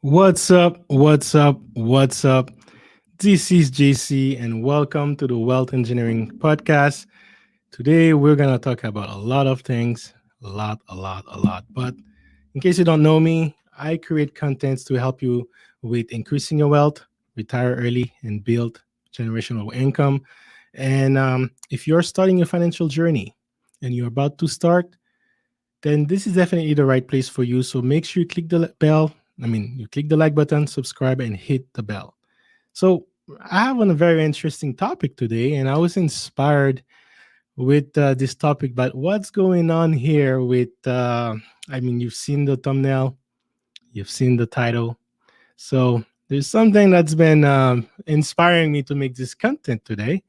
What's up? What's up? What's up? This is JC, and welcome to the Wealth Engineering Podcast. Today, we're going to talk about a lot of things, a lot. But in case you don't know me, I create contents to help you with increasing your wealth, retire early, and build generational income. And if you're starting your financial journey and you're about to start, then this is definitely the right place for you. So make sure you click the bell. You click the like button, subscribe, and hit the bell. So I have a very interesting topic today, and I was inspired with this topic. But what's going on here with? You've seen the thumbnail, you've seen the title, so there's something that's been inspiring me to make this content today.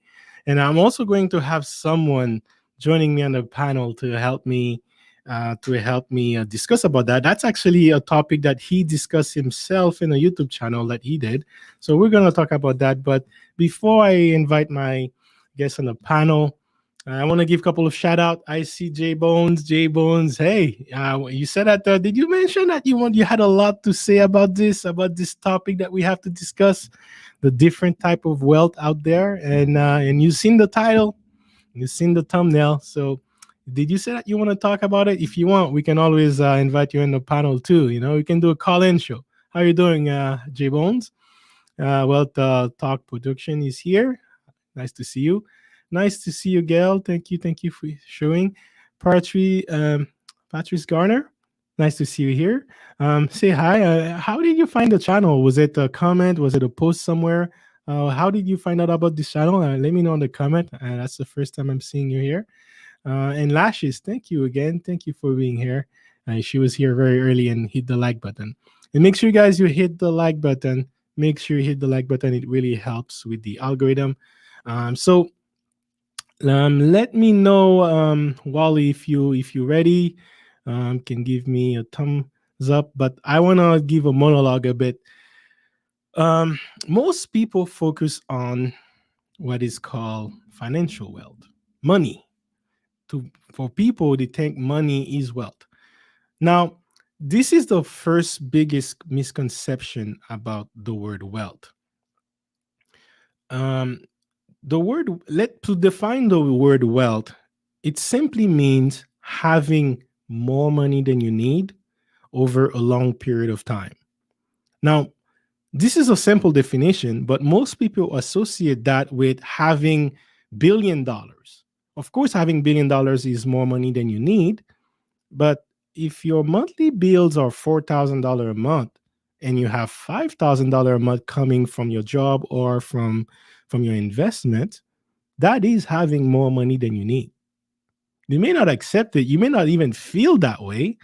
And I'm also going to have someone joining me on the panel to help me discuss about that. That's actually a topic that he discussed himself in a YouTube channel that he did. So we're going to talk about that. But before I invite my guest on the panel, I want to give a couple of shout out. I see J Bones. J Bones, hey, you said that. Did you mention that you had a lot to say about this topic that we have to discuss, the different type of wealth out there, and you've seen the title, you've seen the thumbnail. So, did you say that you want to talk about it? If you want, we can always invite you in the panel too. We can do a call-in show. How are you doing, J Bones? Wealth Talk Production is here. Nice to see you. Nice to see you, Gail. Thank you for showing. Patri, Patrice Garner. Nice to see you here. Say hi. How did you find the channel? Was it a comment? Was it a post somewhere? How did you find out about this channel? Let me know in the comment. That's the first time I'm seeing you here. And Lashes, thank you again. Thank you for being here. She was here very early and hit the like button. And make sure, guys, you hit the like button. Make sure you hit the like button. It really helps with the algorithm. Let me know, Wally, if you ready. Can give me a thumbs up. But I want to give a monologue a bit. Most people focus on what is called financial wealth, money. For people, they think money is wealth. Now, this is the first biggest misconception about the word wealth. Um, the word let to define the word wealth, it simply means having more money than you need over a long period of time. Now, this is a simple definition, but most people associate that with having $1 billion. Of course, having $1 billion is more money than you need, but if your monthly bills are $4,000 a month and you have $5,000 a month coming from your job or from your investment, that is having more money than you need. You may not accept it, you may not even feel that way,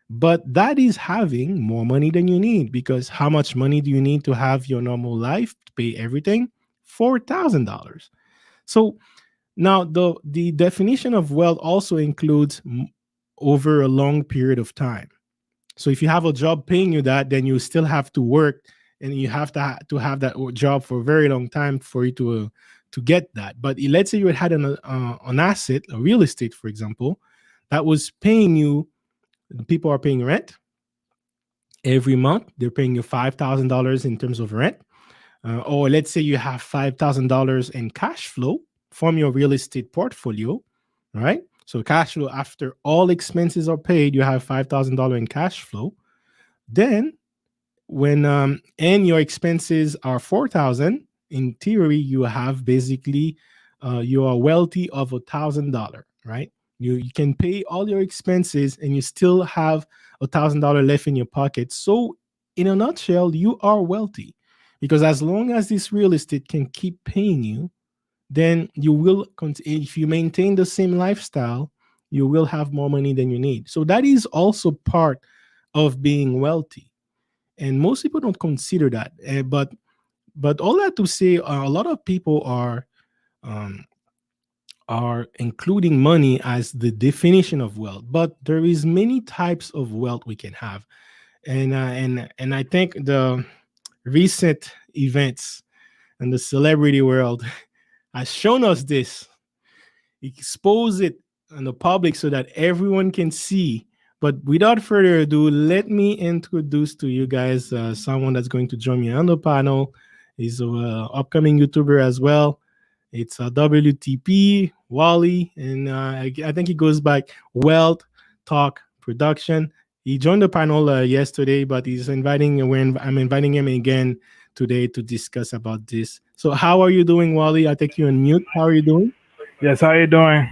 but that is having more money than you need, because how much money do you need to have your normal life to pay everything? $4,000. So now the definition of wealth also includes over a long period of time. So if you have a job paying you that, then you still have to work, and you have to have that job for a very long time for you to get that. But let's say you had an asset, a real estate, for example, that was paying you. The people are paying rent every month. They're paying you $5,000 in terms of rent. Or let's say you have $5,000 in cash flow from your real estate portfolio, right? So cash flow after all expenses are paid, you have $5,000 in cash flow. Then when and your expenses are 4,000, in theory, you have basically you are wealthy of $1,000, right? You can pay all your expenses and you still have $1,000 left in your pocket. So in a nutshell, you are wealthy, because as long as this real estate can keep paying you, then you will if you maintain the same lifestyle, you will have more money than you need. So that is also part of being wealthy, and most people don't consider that. But all that to say, a lot of people um, are including money as the definition of wealth. But there is many types of wealth we can have, and I think the recent events in the celebrity world has shown us this, expose it in the public so that everyone can see But without further ado, let me introduce to you guys someone that's going to join me on the panel. He's an upcoming YouTuber as well. It's WTP Wally, and I think he goes by Wealth Talk Production. He joined the panel yesterday, but I'm inviting him again today to discuss about this. So, how are you doing, Wally? I take you on mute. How are you doing? Yes, how you doing?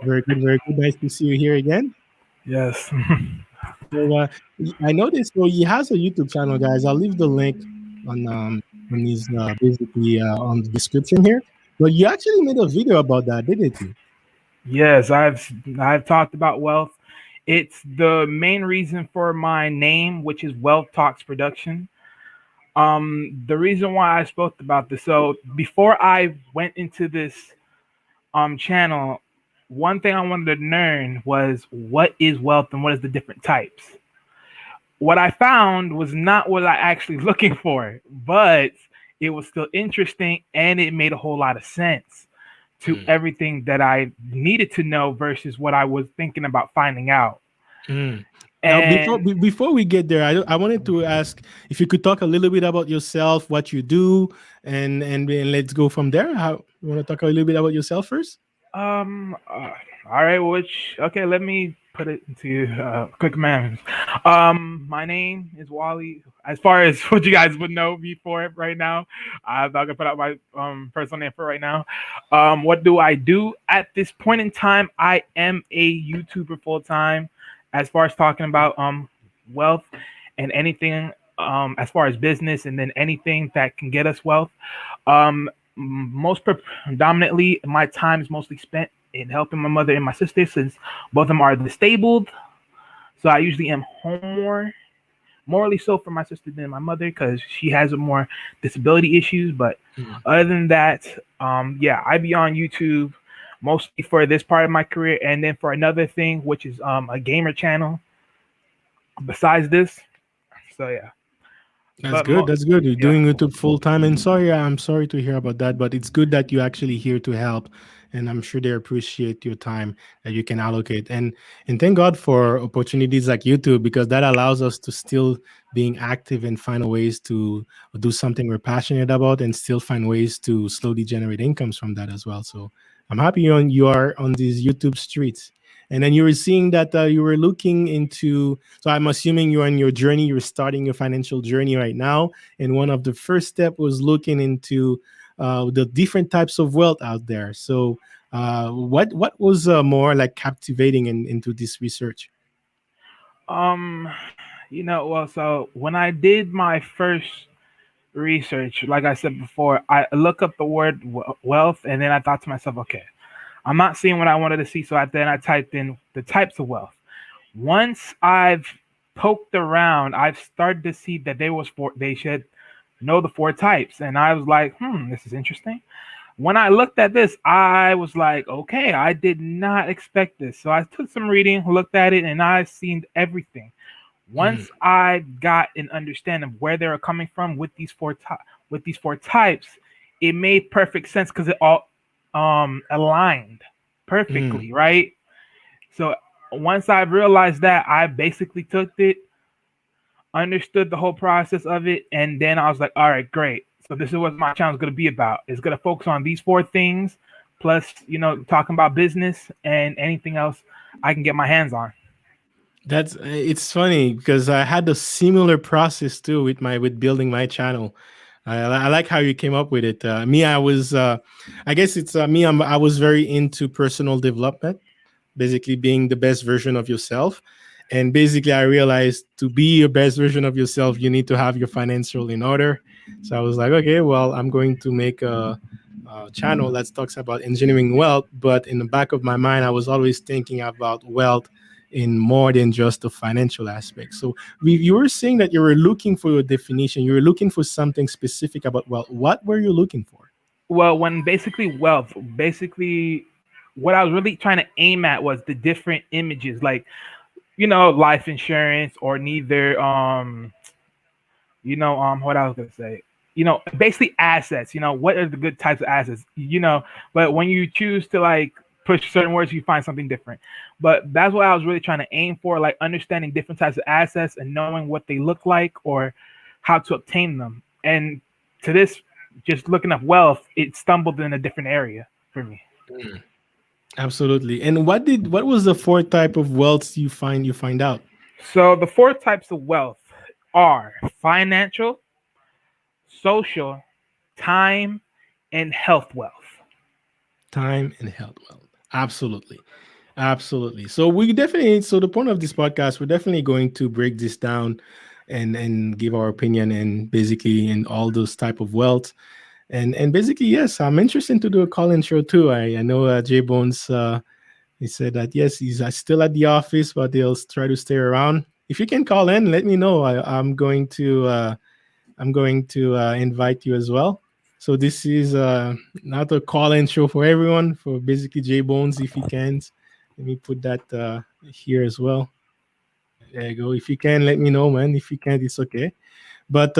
Very good, very good. Nice to see you here again. Yes. So I noticed. So he has a YouTube channel, guys. I'll leave the link on his basically on the description here. But you actually made a video about that, didn't you? Yes, I've talked about wealth. It's the main reason for my name, which is Wealth Talks Production. The reason why I spoke about this, so before I went into this channel, one thing I wanted to learn was what is wealth and what is the different types. What I found was not what I actually looking for, but it was still interesting and it made a whole lot of sense to Mm. everything that I needed to know versus what I was thinking about finding out. Mm. Now, And before we get there, I wanted to ask if you could talk a little bit about yourself, what you do, and let's go from there. How you want to talk a little bit about yourself first? Um. All right. Which okay. Let me put it into quick commandments. My name is Wally. As far as what you guys would know me for right now, I'm not gonna put out my personal name for right now. What do I do at this point in time? I am a YouTuber full time. As far as talking about wealth and anything as far as business, and then anything that can get us wealth. Most predominantly, my time is mostly spent in helping my mother and my sister since both of them are disabled. So I usually am home more, morally so for my sister than my mother because she has a more disability issues. But Mm. other than that, yeah, I be on YouTube mostly for this part of my career, and then for another thing, which is a gamer channel. Besides this, so yeah, That's but good. That's good. You're yeah. doing YouTube full time. And sorry, I'm sorry to hear about that, but it's good that you're actually here to help. And I'm sure they appreciate your time that you can allocate. And thank God for opportunities like YouTube because that allows us to still being active and find ways to do something we're passionate about and still find ways to slowly generate incomes from that as well. So I'm happy you are on these YouTube streets. And then you were seeing that you were looking into, so I'm assuming you're on your journey, you're starting your financial journey right now. And one of the first step was looking into the different types of wealth out there. So what was more like captivating into this research? Um, well, so when I did my first research, like I said before, I look up the word wealth, and then I thought to myself, okay, I'm not seeing what I wanted to see, so then I typed in the types of wealth. Once I've poked around, I've started to see that there was four. They should know the four types, and I was like, this is interesting. When I looked at this, I was like, okay, I did not expect this. So I took some reading, looked at it, and I seen everything. Mm, Once I got an understanding of where they were coming from with these four types, it made perfect sense because it all aligned mm. perfectly, right? So once I realized that, I basically took it, understood the whole process of it, and then I was like, all right, great. So this is what my channel is going to be about. It's going to focus on these four things, plus talking about business and anything else I can get my hands on. That's it's funny because I had a similar process too with building my channel. I like how you came up with it. Me, I was, I guess it's me. I was very into personal development, basically being the best version of yourself. And basically, I realized to be your best version of yourself, you need to have your financial in order. So I was like, okay, well, I'm going to make a channel that talks about engineering wealth. But in the back of my mind, I was always thinking about wealth in more than just the financial aspect. So you were saying that you were looking for your definition. You were looking for something specific about wealth. What were you looking for? Well, when basically wealth, basically what I was really trying to aim at was the different images, like life insurance or neither what I was gonna say. Basically assets. What are the good types of assets? But when you choose to like push certain words, you find something different. But that's what I was really trying to aim for, like understanding different types of assets and knowing what they look like or how to obtain them. And to this, just looking up wealth, it stumbled in a different area for me. Mm, absolutely. And what was the fourth type of wealth you find out? So the four types of wealth are financial, social, time, and health wealth. Time and health wealth. Absolutely. Absolutely. So the point of this podcast, we're definitely going to break this down and give our opinion and basically in all those type of wealth. And basically, yes, I'm interested to do a call-in show too. I know Jay Bones he said that yes, he's still at the office, but they'll try to stay around. If you can call in, let me know. I'm going to invite you as well. So this is not a call-in show for everyone. For basically J Bones, if he can, let me put that here as well. There you go. If you can, let me know, man. If you can't, it's okay. But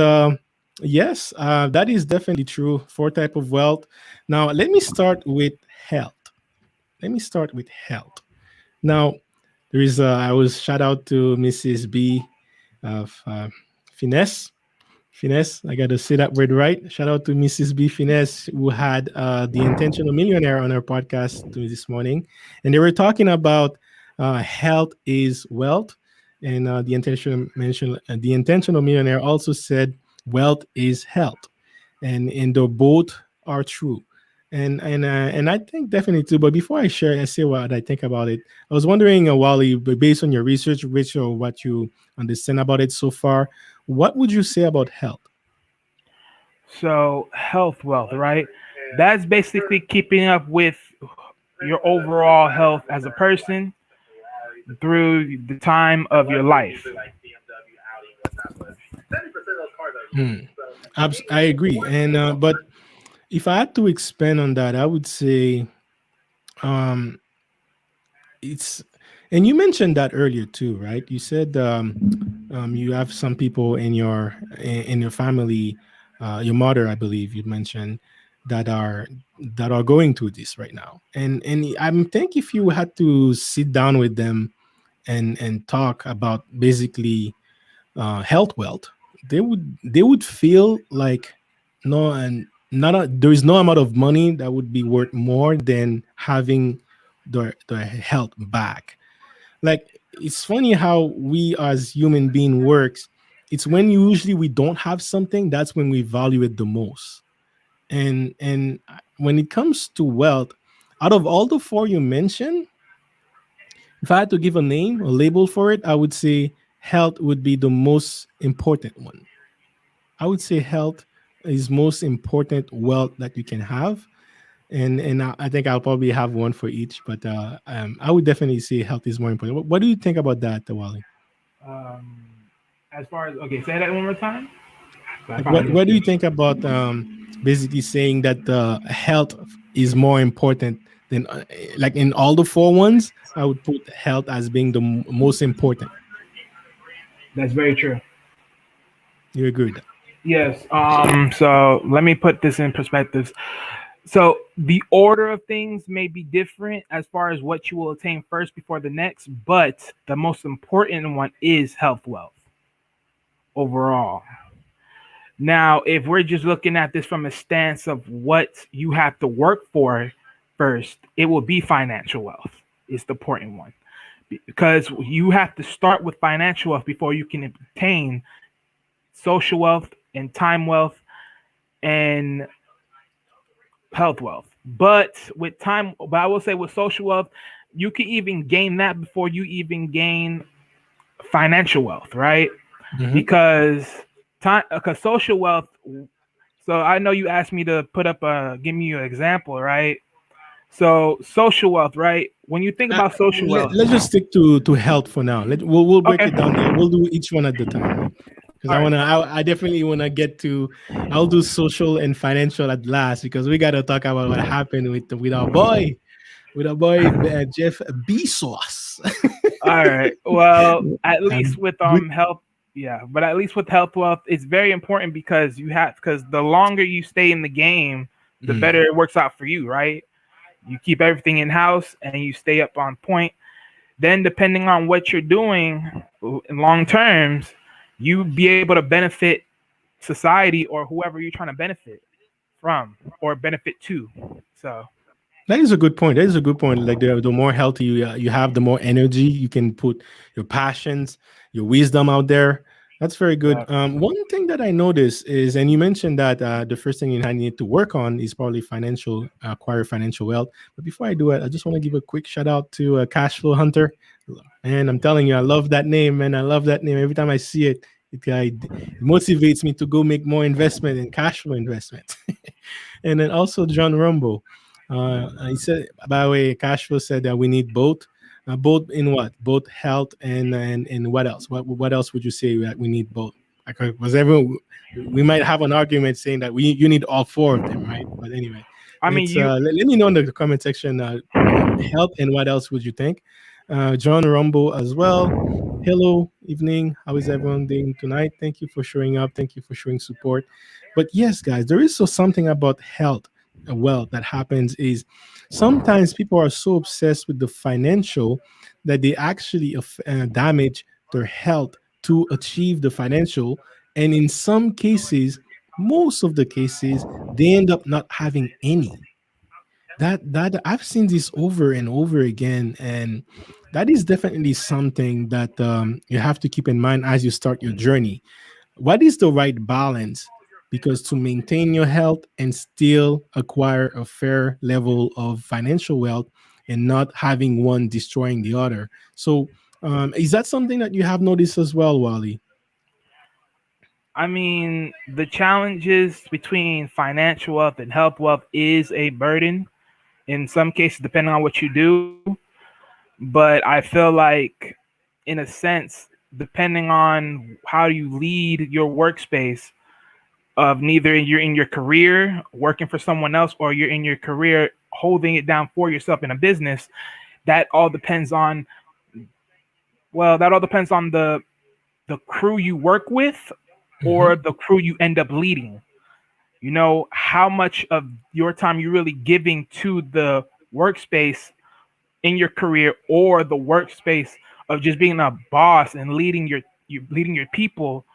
yes, that is definitely true. Four type of wealth. Now let me start with health. Let me start with health. Now there is. I was shout out to Mrs. B of Finesse. Finesse, I got to say that word right. Shout out to Mrs. B. Finesse, who had the Intentional Millionaire on our podcast this morning. And they were talking about health is wealth. And the intentional millionaire also said wealth is health. And the both are true. And I think definitely too. But before I say what I think about it, I was wondering, Wally, based on your research, which or what you understand about it so far, what would you say about health? So health wealth, right? That's basically keeping up with your overall health as a person through the time of your life. Hmm. I agree. And but if I had to expand on that, I would say um, it's and you mentioned that earlier too, right? You said you have some people in your family, your mother, I believe you mentioned that are going through this right now, and I think if you had to sit down with them and talk about basically health wealth, they would feel like no, and not there is no amount of money that would be worth more than having their health back. Like it's funny how we as human being works. It's when usually we don't have something, that's when we value it the most. And when it comes to wealth, out of all the four you mentioned, if I had to give a name, a label for it, I would say health would be the most important one. I would say health is most important wealth that you can have. And I think I'll probably have one for each, but I would definitely say health is more important. What do you think about that, Wally? Um, as far as okay, say that one more time. I Like, probably what missed do you it. think about basically saying that health is more important than like in all the four ones? I would put health as being the most important. That's very true. You agree with that? Yes. So let me put this in perspective. So the order of things may be different as far as what you will attain first before the next, but the most important one is health wealth overall. Now, if we're just looking at this from a stance of what you have to work for first, it will be financial wealth. Is the important one because you have to start with financial wealth before you can obtain social wealth and time wealth and health wealth. But I will say with social wealth, you can even gain that before you even gain financial wealth, right? Hmm. Because because social wealth. So I know you asked me to give me an example, right? So social wealth, right? When you think about social wealth, Let's just stick to health for now. We'll break okay, it down there. We'll do each one at the time, right? Because all right, I definitely wanna get to. I'll do social and financial at last because we gotta talk about what happened with our boy Jeff Bezos. all right. Well, at least um, with good. health, yeah, but at least with health wealth, it's very important because the longer you stay in the game, the Mm, better it works out for you, right? You keep everything in house and you stay up on point. Then, depending on what you're doing in long terms, you be able to benefit society or whoever you're trying to benefit from or benefit to. So, That is a good point. That is a good point. Like the more healthy you have, the more energy you can put your passions, your wisdom out there. That's very good. yeah. One thing that I noticed is, and you mentioned that the first thing you need to work on is probably financial, acquire financial wealth. But before I do it, I just want to give a quick shout out to Cash Flow Hunter. And I'm telling you, I love that name, man. I love that name. Every time I see it, it motivates me to go make more investment in cash flow investment. And then also John Rumble. He said, by the way, Cashflow said that we need both. Both in what? Both health and what else? What else would you say that we need both? Like, was everyone? We might have an argument saying that we you need all four of them, right? But anyway, I mean, you. let me know in the comment section. Health and what else would you think? John Rumble as well. Hello, evening. How is everyone doing tonight? Thank you for showing up. Thank you for showing support. But yes, guys, there is so something about health wealth that happens is sometimes people are so obsessed with the financial that they actually damage their health to achieve the financial, and in some cases, most of the cases, they end up not having any. That I've seen this over and over again, and that is definitely something that you have to keep in mind as you start your journey. What is the right balance? Because to maintain your health and still acquire a fair level of financial wealth and not having one destroying the other. So, is that something that you have noticed as well, Wally? I mean, the challenges between financial wealth and health wealth is a burden in some cases, depending on what you do. But I feel like, in a sense, depending on how you lead your workspace, of neither you're in your career working for someone else or you're in your career holding it down for yourself in a business, that all depends on, well, that all depends on the crew you work with Hmm. or the crew you end up leading. You know, how much of your time you're really giving to the workspace in your career or the workspace of just being a boss and leading you leading your people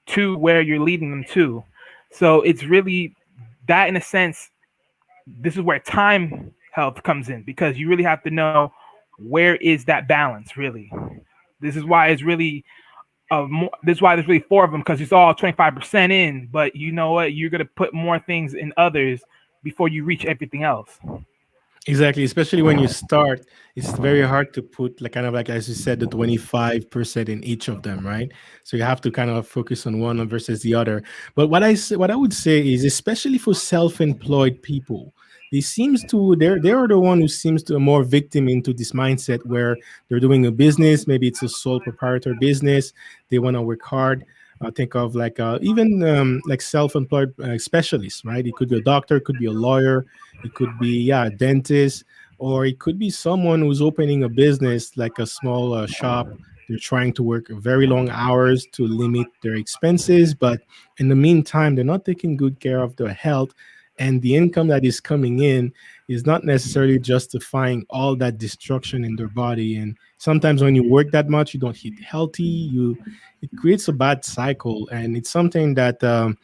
to where you're leading them to. So it's really that, in a sense, this is where time health comes in, because you really have to know where is that balance really. This is why it's really this is why there's really four of them, because it's all 25% in, but you know what, you're going to put more things in others before you reach everything else. Exactly, especially when you start, it's very hard to put like kind of like as you said, the 25% in each of them, right? So you have to kind of focus on one versus the other. But what I would say is, especially for self-employed people, they seems to they are the one who seems to more victim into this mindset where they're doing a business, maybe it's a sole proprietor business, they want to work hard. Think of like even like self-employed specialists, right? It could be a doctor, it could be a lawyer, it could be, yeah, a dentist, or it could be someone who's opening a business like a small shop. They're trying to work very long hours to limit their expenses, but in the meantime, they're not taking good care of their health. And the income that is coming in is not necessarily justifying all that destruction in their body. And sometimes when you work that much, you don't eat healthy. It creates a bad cycle, and it's something that a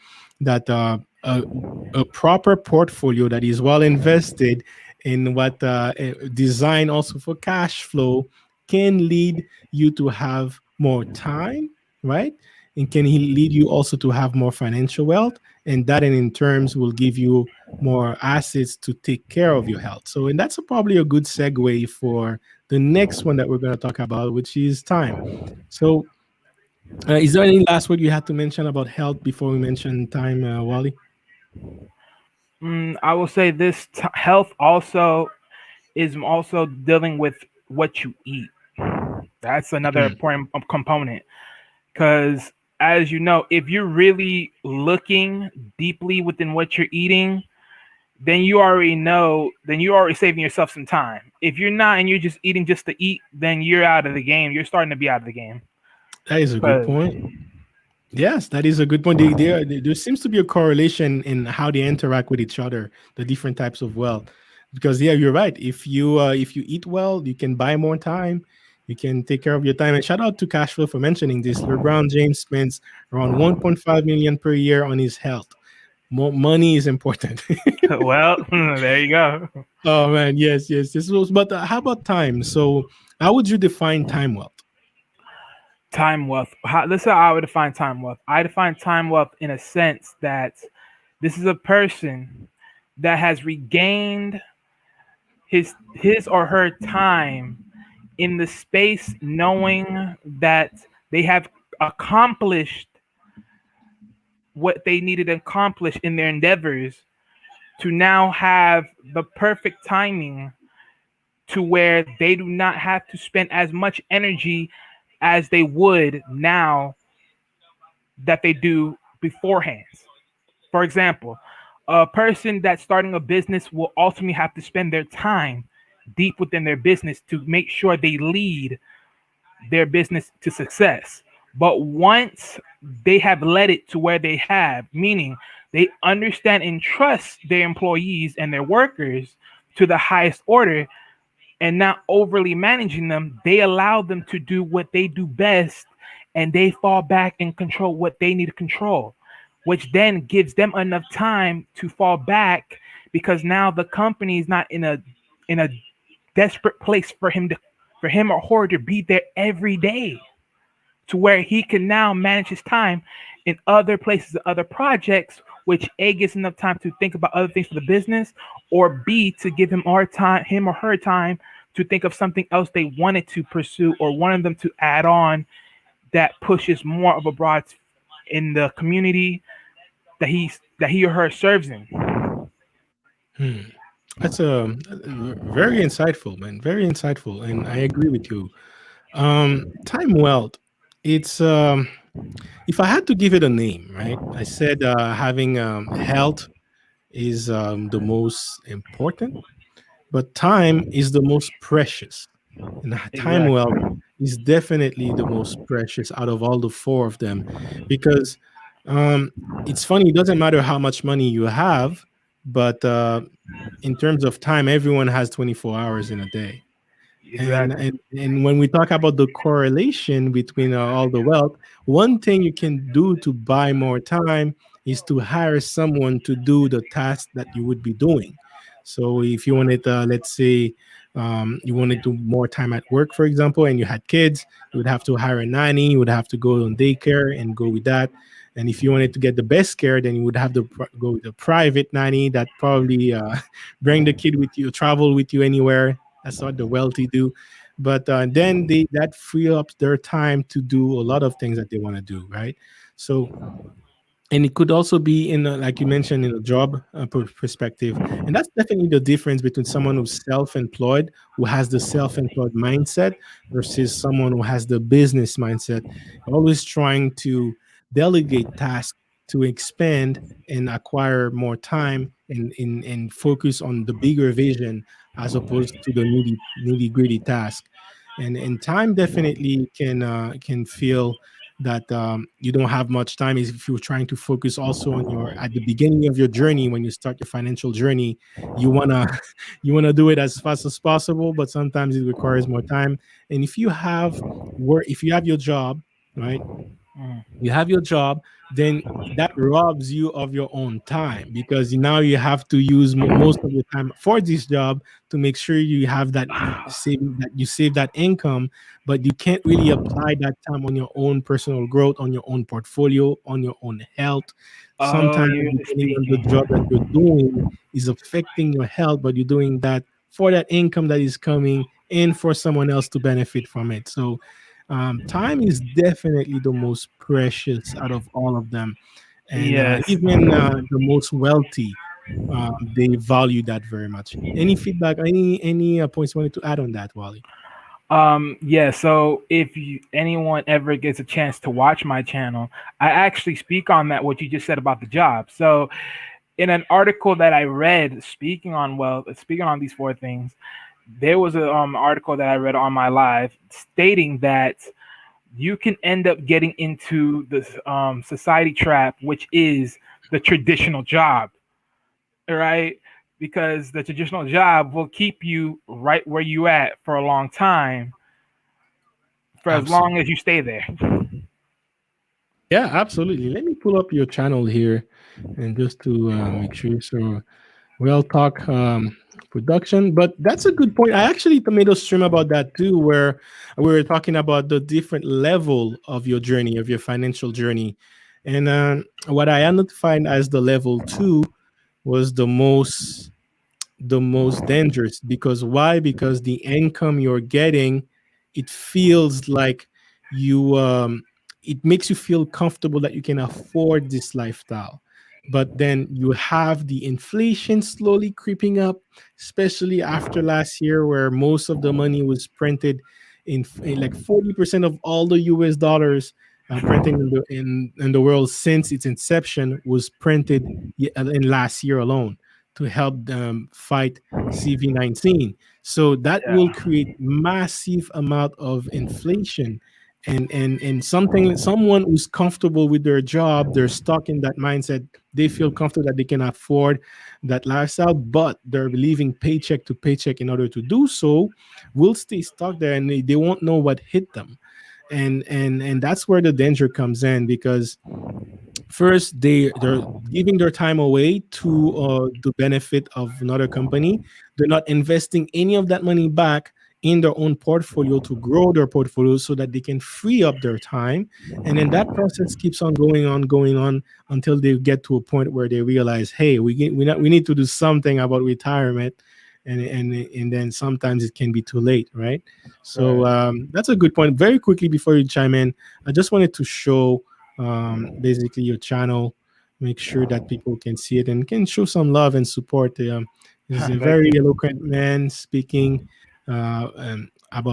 proper portfolio that is well invested in what design also for cash flow can lead you to have more time, right? And can he lead you also to have more financial wealth, and that in terms will give you more assets to take care of your health. So, and that's probably a good segue for the next one that we're going to talk about, which is time. So, is there any last word you had to mention about health before we mention time, Wally? I will say this: health also is also dealing with what you eat. That's another Mm, important component, because, as you know, if you're really looking deeply within what you're eating, then you already know, then you're already saving yourself some time. If you're not and you're just eating just to eat, then you're out of the game. You're starting to be out of the game. that is a good Because point. Yes, that is a good point. There seems to be a correlation in how they interact with each other, the different types of wealth. because yeah, you're right. If you eat well, you can buy more time. You can take care of your time. And shout out to Cashflow for mentioning this. LeBron James spends around 1.5 million per year on his health. More money is important. Well, there you go. Oh man, yes, yes, yes. But how about time? So, how would you define time wealth? Time wealth. This is how I would define time wealth. I define time wealth in a sense that this is a person that has regained his or her time in the space, knowing that they have accomplished what they needed to accomplish in their endeavors, to now have the perfect timing to where they do not have to spend as much energy as they would now that they do beforehand. For example, a person that's starting a business will ultimately have to spend their time deep within their business to make sure they lead their business to success. But once they have led it to where they have, meaning they understand and trust their employees and their workers to the highest order, and not overly managing them, they allow them to do what they do best, and they fall back and control what they need to control, which then gives them enough time to fall back, because now the company is not in a desperate place for him or her to be there every day, to where he can now manage his time in other places, other projects, which A, gives enough time to think about other things for the business, or B, to give him or her time to think of something else they wanted to pursue or wanted them to add on, that pushes more of a broad in the community that he or her serves in. Hmm. That's very insightful, man. Very insightful, and I agree with you. Time wealth. It's if I had to give it a name, right? I said having health is the most important, but time is the most precious. And time wealth Exactly. is definitely the most precious out of all the four of them, because um, it's funny. It doesn't matter how much money you have, but in terms of time, everyone has 24 hours in a day. And Exactly. and when we talk about the correlation between all the wealth, one thing you can do to buy more time is to hire someone to do the task that you would be doing. So if you wanted, let's say, you wanted to more time at work, for example, and you had kids, you would have to hire a nanny. You would have to go on daycare and go with that. And if you wanted to get the best care, then you would have to go with a private nanny that probably bring the kid with you, travel with you anywhere. That's what the wealthy do. But then they that free up their time to do a lot of things that they want to do, right? So, and it could also be in like you mentioned, in a job perspective, and that's definitely the difference between someone who's self-employed, who has the self-employed mindset, versus someone who has the business mindset, always trying to delegate tasks to expand and acquire more time, and focus on the bigger vision as opposed to the nitty gritty task. And time definitely can feel that you don't have much time, is if you're trying to focus also on your at the beginning of your journey. When you start your financial journey, you want to you want to do it as fast as possible, but sometimes it requires more time. And if you have work, if you have your job, right, Mm. you have your job, then that robs you of your own time, because now you have to use most of your time for this job to make sure you have that you save that income, but you can't really apply that time on your own personal growth, on your own portfolio, on your own health. Oh, Sometimes, you're depending on the job that you're speaking. doing, is affecting your health, but you're doing that for that income that is coming and for someone else to benefit from it. So time is definitely the most precious out of all of them, and Yes. even the most wealthy, they value that very much. Any feedback? Any points you wanted to add on that, Wally? Yeah, so if anyone ever gets a chance to watch my channel, I actually speak on that, what you just said about the job. So in an article that I read, speaking on these four things, there was a article that I read on my live stating that you can end up getting into this society trap, which is the traditional job, right? because the traditional job will keep you right where you at for a long time, for as long as Absolutely. you stay there. Yeah, absolutely. Let me pull up your channel here and just to make sure. So, Real Talk production. But that's a good point. I actually made a stream about that too, where we were talking about the different level of your journey, of your financial journey. And what I identified as the level two was the most dangerous. Because why? Because the income you're getting, it feels like you it makes you feel comfortable that you can afford this lifestyle. But then you have the inflation slowly creeping up, especially after last year where most of the money was printed in like 40% of all the US dollars printed in the world since its inception was printed in last year alone to help them fight CV-19. So that will Yeah, create massive amount of inflation. And someone who's comfortable with their job, they're stuck in that mindset. They feel comfortable that they can afford that lifestyle, but they're living paycheck to paycheck in order to do so, will stay stuck there and they won't know what hit them. And that's where the danger comes in, because first they're giving their time away to the benefit of another company. They're not investing any of that money back in their own portfolio to grow their portfolio so that they can free up their time. And then that process keeps on going on until they get to a point where they realize, hey, we need to do something about retirement. And then sometimes it can be too late, right? So right. that's a good point. Very quickly before you chime in, I just wanted to show basically your channel. Make sure that people can see it and can show some love and support. He's a Thank very you. eloquent man speaking about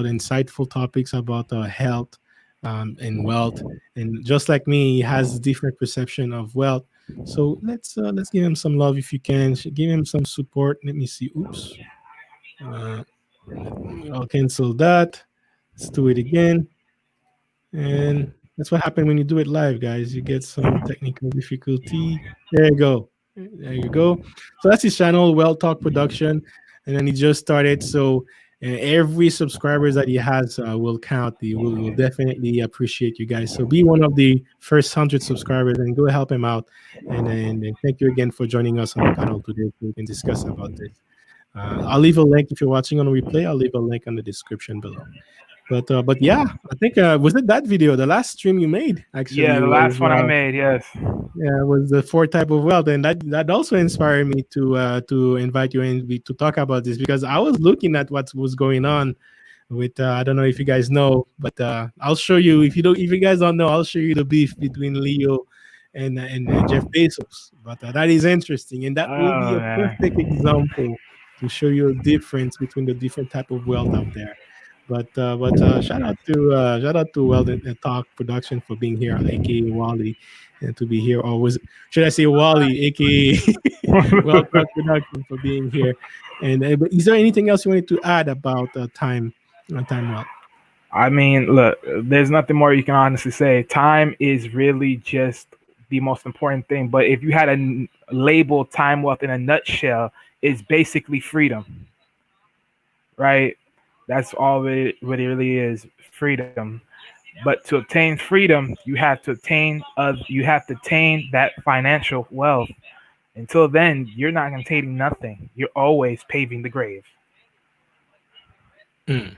insightful topics about health and wealth. And just like me, he has different perception of wealth. So let's give him some love if you can. Give him some support. Let me see. Oops. Uh, I'll cancel that. Let's do it again. And that's what happened when you do it live, guys. You get some technical difficulty. There you go. There you go. So that's his channel, Well Talk Production. And then he just started. So every subscribers that he has will count. Will definitely appreciate you guys. So be one of the first 100 subscribers and go help him out. And thank you again for joining us on the panel today so we can discuss about this. I'll leave a link if you're watching on replay. I'll leave a link on the description below. But yeah, I think was it that video, the last stream you made Yeah, actually the was last one I made, yes. yeah, was the four type of wealth, and that also inspired me to invite you in to talk about this, because I was looking at what was going on with I don't know if you guys know, but I'll show you. If you guys don't know, I'll show you the beef between Leo and Jeff Bezos. But that is interesting, and that will be Oh a perfect man. example to show you a difference between the different type of wealth out there. But shout out to Wealth and Talk Production for being here, aka Wally, and to be here. Or was should I say Wally, aka Well Talk Production, for being here. And but is there anything else you wanted to add about time wealth? I mean, look, there's nothing more you can honestly say. Time is really just the most important thing. But if you had to label time wealth in a nutshell, it's basically freedom, right? That's all what it really is, freedom. But to obtain freedom, you have to attain that financial wealth. Until then, you're not attaining nothing. You're always paving the grave, Mm, or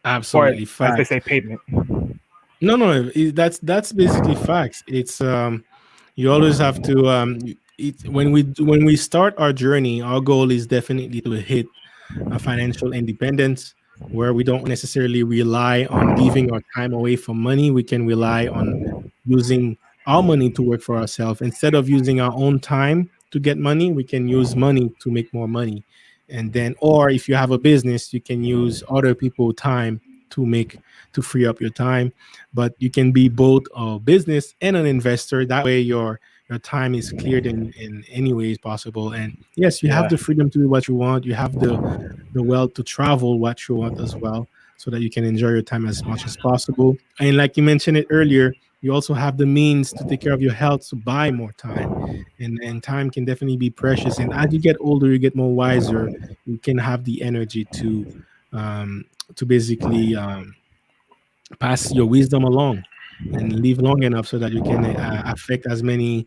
absolutely as they fact. say, pavement. No, that's basically facts. It's you always have to when we start our journey, our goal is definitely to hit financial independence, where we don't necessarily rely on giving our time away for money. We can rely on using our money to work for ourselves. Instead of using our own time to get money, we can use money to make more money. And then, or if you have a business, you can use other people's time to make to free up your time. But you can be both a business and an investor. That way your time is cleared in any ways possible. And yes, you have Yeah, the freedom to do what you want. You have the wealth to travel what you want as well, so that you can enjoy your time as much as possible. And like you mentioned it earlier, You also have the means to take care of your health to buy more time. And time can definitely be precious. And as you get older, you get more wiser. You can have the energy um, to basically pass your wisdom along and live long enough so that you can affect as many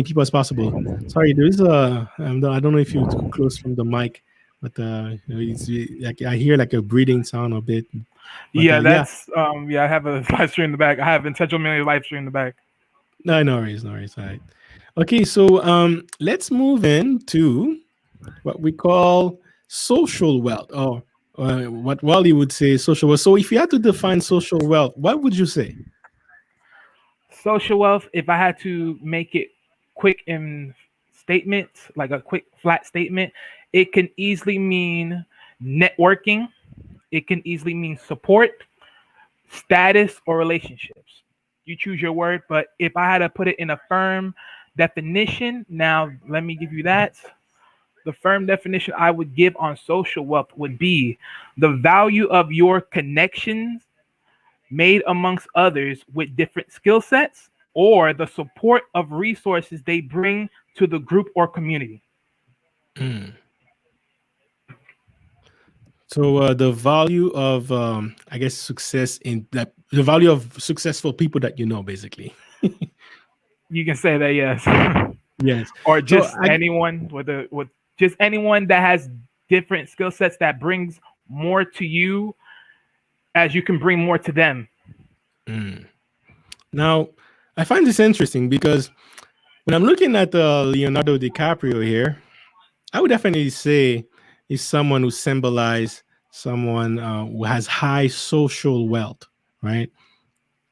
people as possible. Sorry, there is I don't know if you're too close from the mic, but it's like I hear like a breathing sound a bit. But Yeah, yeah, that's yeah. I have a live stream in the back. I have intentional million live stream in the back. no, no worries, no worries. All right. Okay, so let's move into what we call social wealth, or what Wally would say social wealth. So, if you had to define social wealth, what would you say? Social wealth. If I had to make it quick in statements, like a quick flat statement, it can easily mean networking. It can easily mean support, status, or relationships. You choose your word, but if I had to put it in a firm definition, now let me give you that. The firm definition I would give on social wealth would be the value of your connections made amongst others with different skill sets or the support of resources they bring to the group or community. Mm. So the value of, I guess, success in that, the value of successful people that you know, basically. You can say that, yes. Yes. Or So just anyone with just anyone that has different skill sets that brings more to you as you can bring more to them. mm. Now I find this interesting because when I'm looking at Leonardo DiCaprio here, I would definitely say he's someone who symbolizes someone who has high social wealth, right?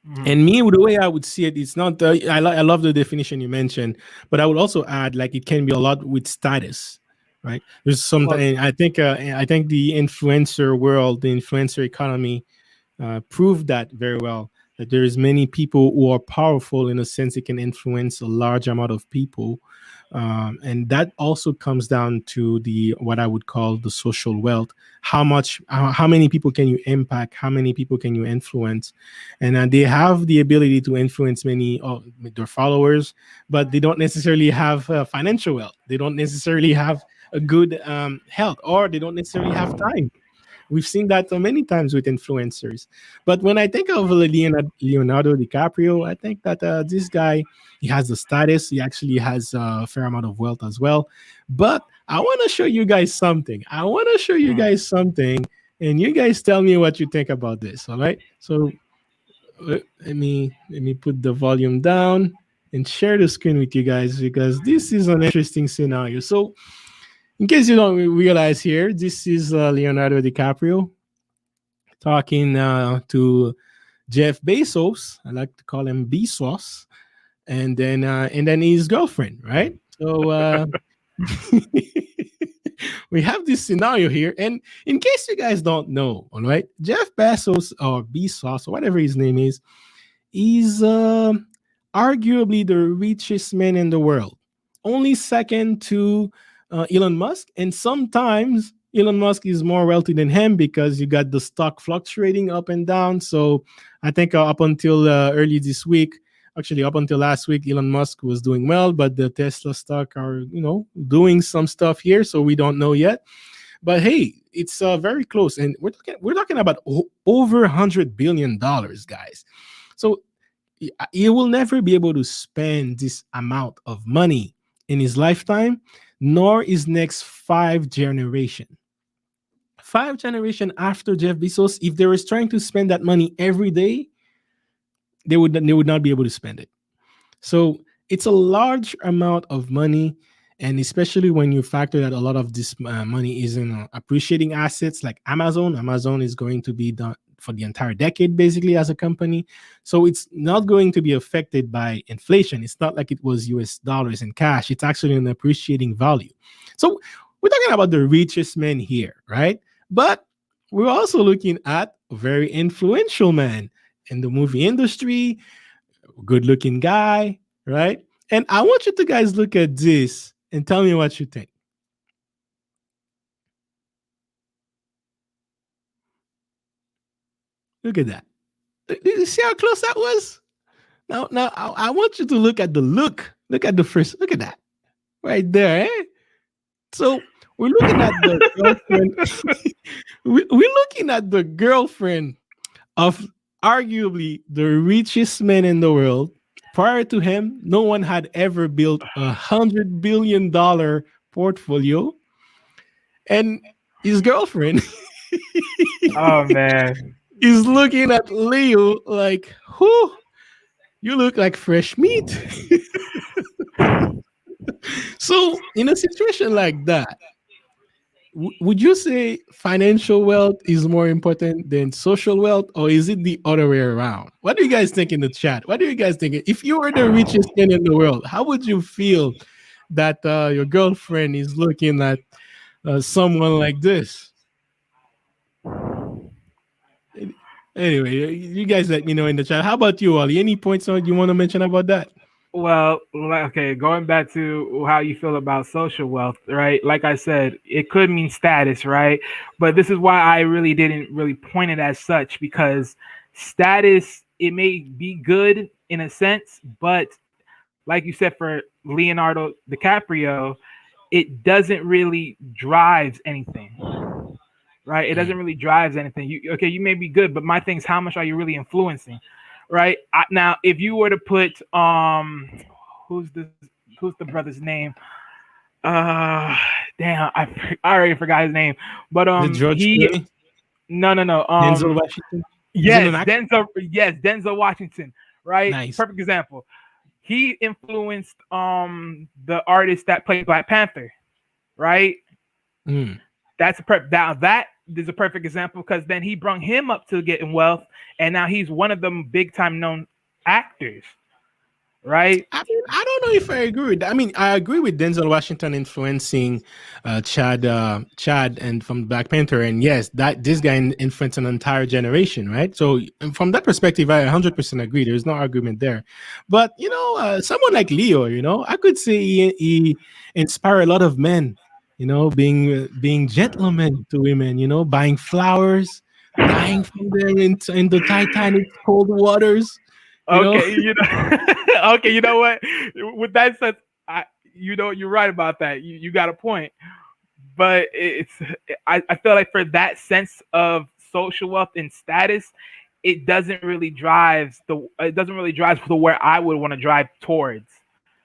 Mhm. And me, the way I would see it, it's not. I love the definition you mentioned, but I would also add like it can be a lot with status, right? There's Well, something I think the influencer world, the influencer economy, proved that very well. That there is many people who are powerful in a sense; it can influence a large amount of people, and that also comes down to the what I would call the social wealth. How many people can you impact? How many people can you influence? And they have the ability to influence many of their followers, but they don't necessarily have financial wealth. They don't necessarily have a good health, or they don't necessarily have time. We've seen that many times with influencers. But when I think of Leonardo DiCaprio, I think that this guy, he has the status. He actually has a fair amount of wealth as well. But I want to show you guys something. I want to show you mhm. guys something, and you guys tell me what you think about this. All right. So let me put the volume down and share the screen with you guys because this is an interesting scenario. So, in case you don't realize here, this is Leonardo DiCaprio talking to Jeff Bezos. I like to call him Bezos, and then his girlfriend, right? So we have this scenario here, and in case you guys don't know, all right, Jeff Bezos or Bezos or whatever his name is, he's arguably the richest man in the world, only second to Elon Musk. And sometimes Elon Musk is more wealthy than him because you got the stock fluctuating up and down. So I think up until early this week, actually up until last week, Elon Musk was doing well, but the Tesla stock are doing some stuff here, so we don't know yet. But hey, it's very close, and we're talking about over $100 billion, guys. So he will never be able to spend this amount of money in his lifetime, nor his next 5 generation. 5 generation after Jeff Bezos, if they were trying to spend that money every day, they would not be able to spend it. So it's a large amount of money, and especially when you factor that a lot of this money is in appreciating assets like Amazon. Amazon is going to be done for the entire decade, basically, as a company. So it's not going to be affected by inflation. It's not like it was US dollars and cash. It's actually an appreciating value. So we're talking about the richest man here, right? But we're also looking at a very influential man in the movie industry, good looking guy, right? And I want you to guys look at this and tell me what you think. Look at that. Did you see how close that was? Now, I want you to look at the look. Look at the first. Look at that right there. Eh? So we're looking at the girlfriend. We're looking at the girlfriend of arguably the richest man in the world. Prior to him, no one had ever built $100 billion portfolio, and his girlfriend Oh man. is looking at Leo like, "Who? You look like fresh meat." So, in a situation like that, would you say financial wealth is more important than social wealth, or is it the other way around? What do you guys think in the chat? What do you guys think? If you were the richest man in the world, how would you feel that your girlfriend is looking at someone like this? Anyway, you guys let me know in the chat. How about you, Ali? Any points you want to mention about that? Well, okay, going back to how you feel about social wealth, right? Like I said, it could mean status, right? But this is why I really didn't really point it as such, because status, it may be good in a sense, but like you said, for Leonardo DiCaprio, it doesn't really drive anything, right? It Mm. doesn't really drive anything. You okay? You may be good, but my thing is, how much are you really influencing, right? Now, if you were to put who's the who's the brother's name? Uh, damn, I already forgot his name, but The George he Clooney, no Denzel Washington. Is it an yes, actor? Denzel Washington, right? Nice. Perfect example. He influenced the artist that played Black Panther, right? Mm. That's a that is a perfect example, because then he brought him up to getting wealth, and now he's one of them big time known actors, right? I mean, I don't know if I agree with that. I mean, I agree with Denzel Washington influencing Chad, and from Black Panther, and yes, that this guy influenced an entire generation, right? So, from that perspective, I 100% agree. There's no argument there. But someone like Leo, I could say he inspired a lot of men. Being gentlemen to women. Buying flowers, dying from them in the Titanic's cold waters. You know, Okay, okay, you know what? With that said, I, you're right about that. You got a point, but I feel like for that sense of social wealth and status, it doesn't really drive to where I would want to drive towards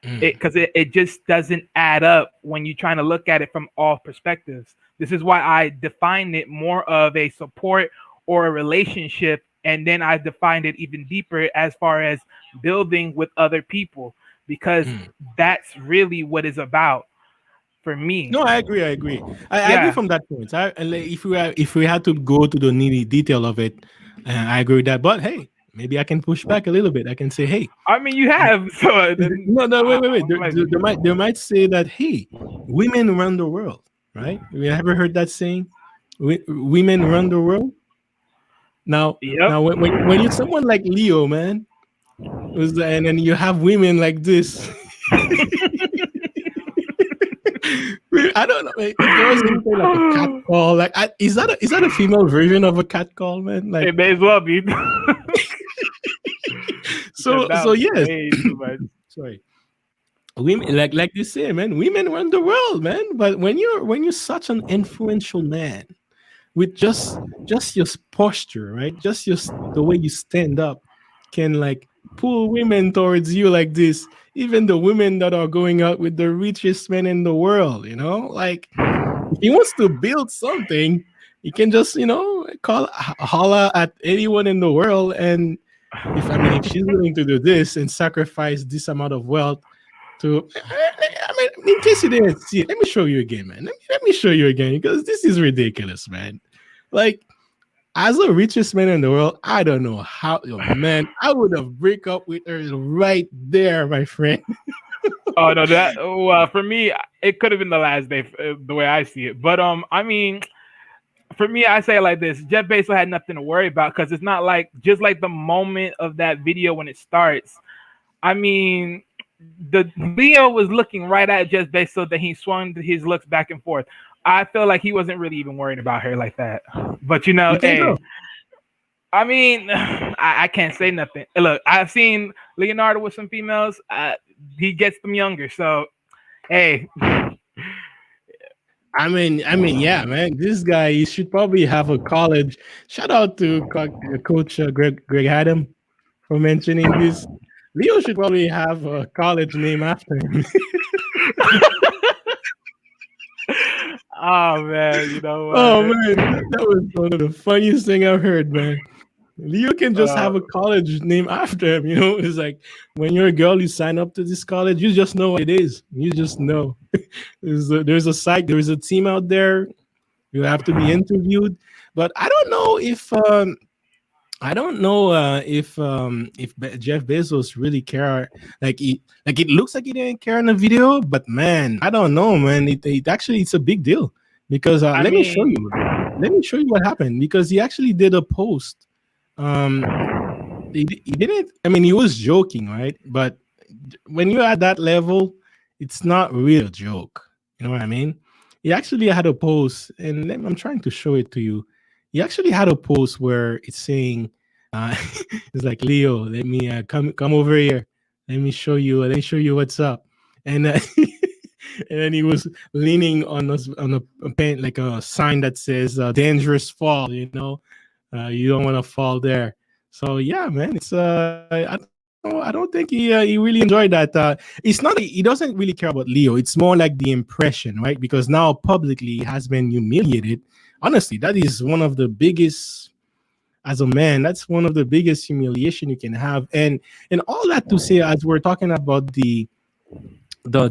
Mm, it, because it just doesn't add up when you're trying to look at it from all perspectives. This is why I define it more of a support or a relationship, and then I defined it even deeper as far as building with other people, because mm. that's really what it's about for me. No, I agree. I agree. I agree Yeah, from that point. If we had to go to the nitty detail of it, I agree with that. But hey, maybe I can push back a little bit. I can say, hey, I mean you uh, have, so then no, no, wait. I'm glad you. They might say that, hey, women run the world, right? You ever heard that saying? Women run the world. Now, Yep. now, when you're someone like Leo, man, and then you have women like this. I don't know if there was anything like a cat call. Like, is that a female version of a cat call, man? Like, It may as well be, because that so was yes. way too much. Sorry, women like you say, man. Women run the world, man. But when you're such an influential man, with just your posture, right? Just the way you stand up can like pull women towards you like this. Even the women that are going out with the richest men in the world, like if he wants to build something, he can just call holla at anyone in the world. And if she's willing to do this and sacrifice this amount of wealth to, I mean, in case you didn't see it, let me show you again, man. Let me show you again, because this is ridiculous, man. Like, as the richest man in the world, I don't know how, man, I would have break up with her right there, my friend. Oh no, that well for me, it could have been the last day, the way I see it. But I mean, for me, I say it like this: Jeff Bezos had nothing to worry about, because it's not like just like the moment of that video when it starts. I mean, the Leo was looking right at Jeff Bezos, that he swung his looks back and forth. I feel like he wasn't really even worried about her like that. But You can hey, tell. I mean, I can't say nothing. Look, I've seen Leonardo with some females. He gets them younger. So, hey, Yeah, man. This guy, he should probably have a college. Shout out to Coach Greg Adam for mentioning this. Leo should probably have a college name after him. oh man, you know Oh what? man, that was one of the funniest thing I've heard, man. Leo can just Uh, have a college name after him. It's like when you're a girl, you sign up to this college, you just know what it is. You just know. There's a site, there's a team out there. You have to be interviewed. But I don't know if Jeff Bezos really care. Like it looks like he didn't care in the video, but man, I don't know, man. It actually it's a big deal because I let me show mean, you. Let me show you what happened because he actually did a post. Um, he didn't. I mean, he was joking, right? But when you're at that level, it's not really a joke. You know what I mean? He actually had a post, and I'm trying to show it to you. He actually had a post where it's saying, uh, "It's like Leo, let me come over here. Let me show you. Let me show you what's up." And and then he was leaning on a paint like a sign that says "dangerous fall." You don't want to fall there. So yeah, man, it's I don't think he really enjoyed that. It's not he doesn't really care about Leo. It's more like the impression, right? Because now publicly he has been humiliated. Honestly, that is one of the biggest as a man. That's one of the biggest humiliation you can have, and all that to say, as we're talking about the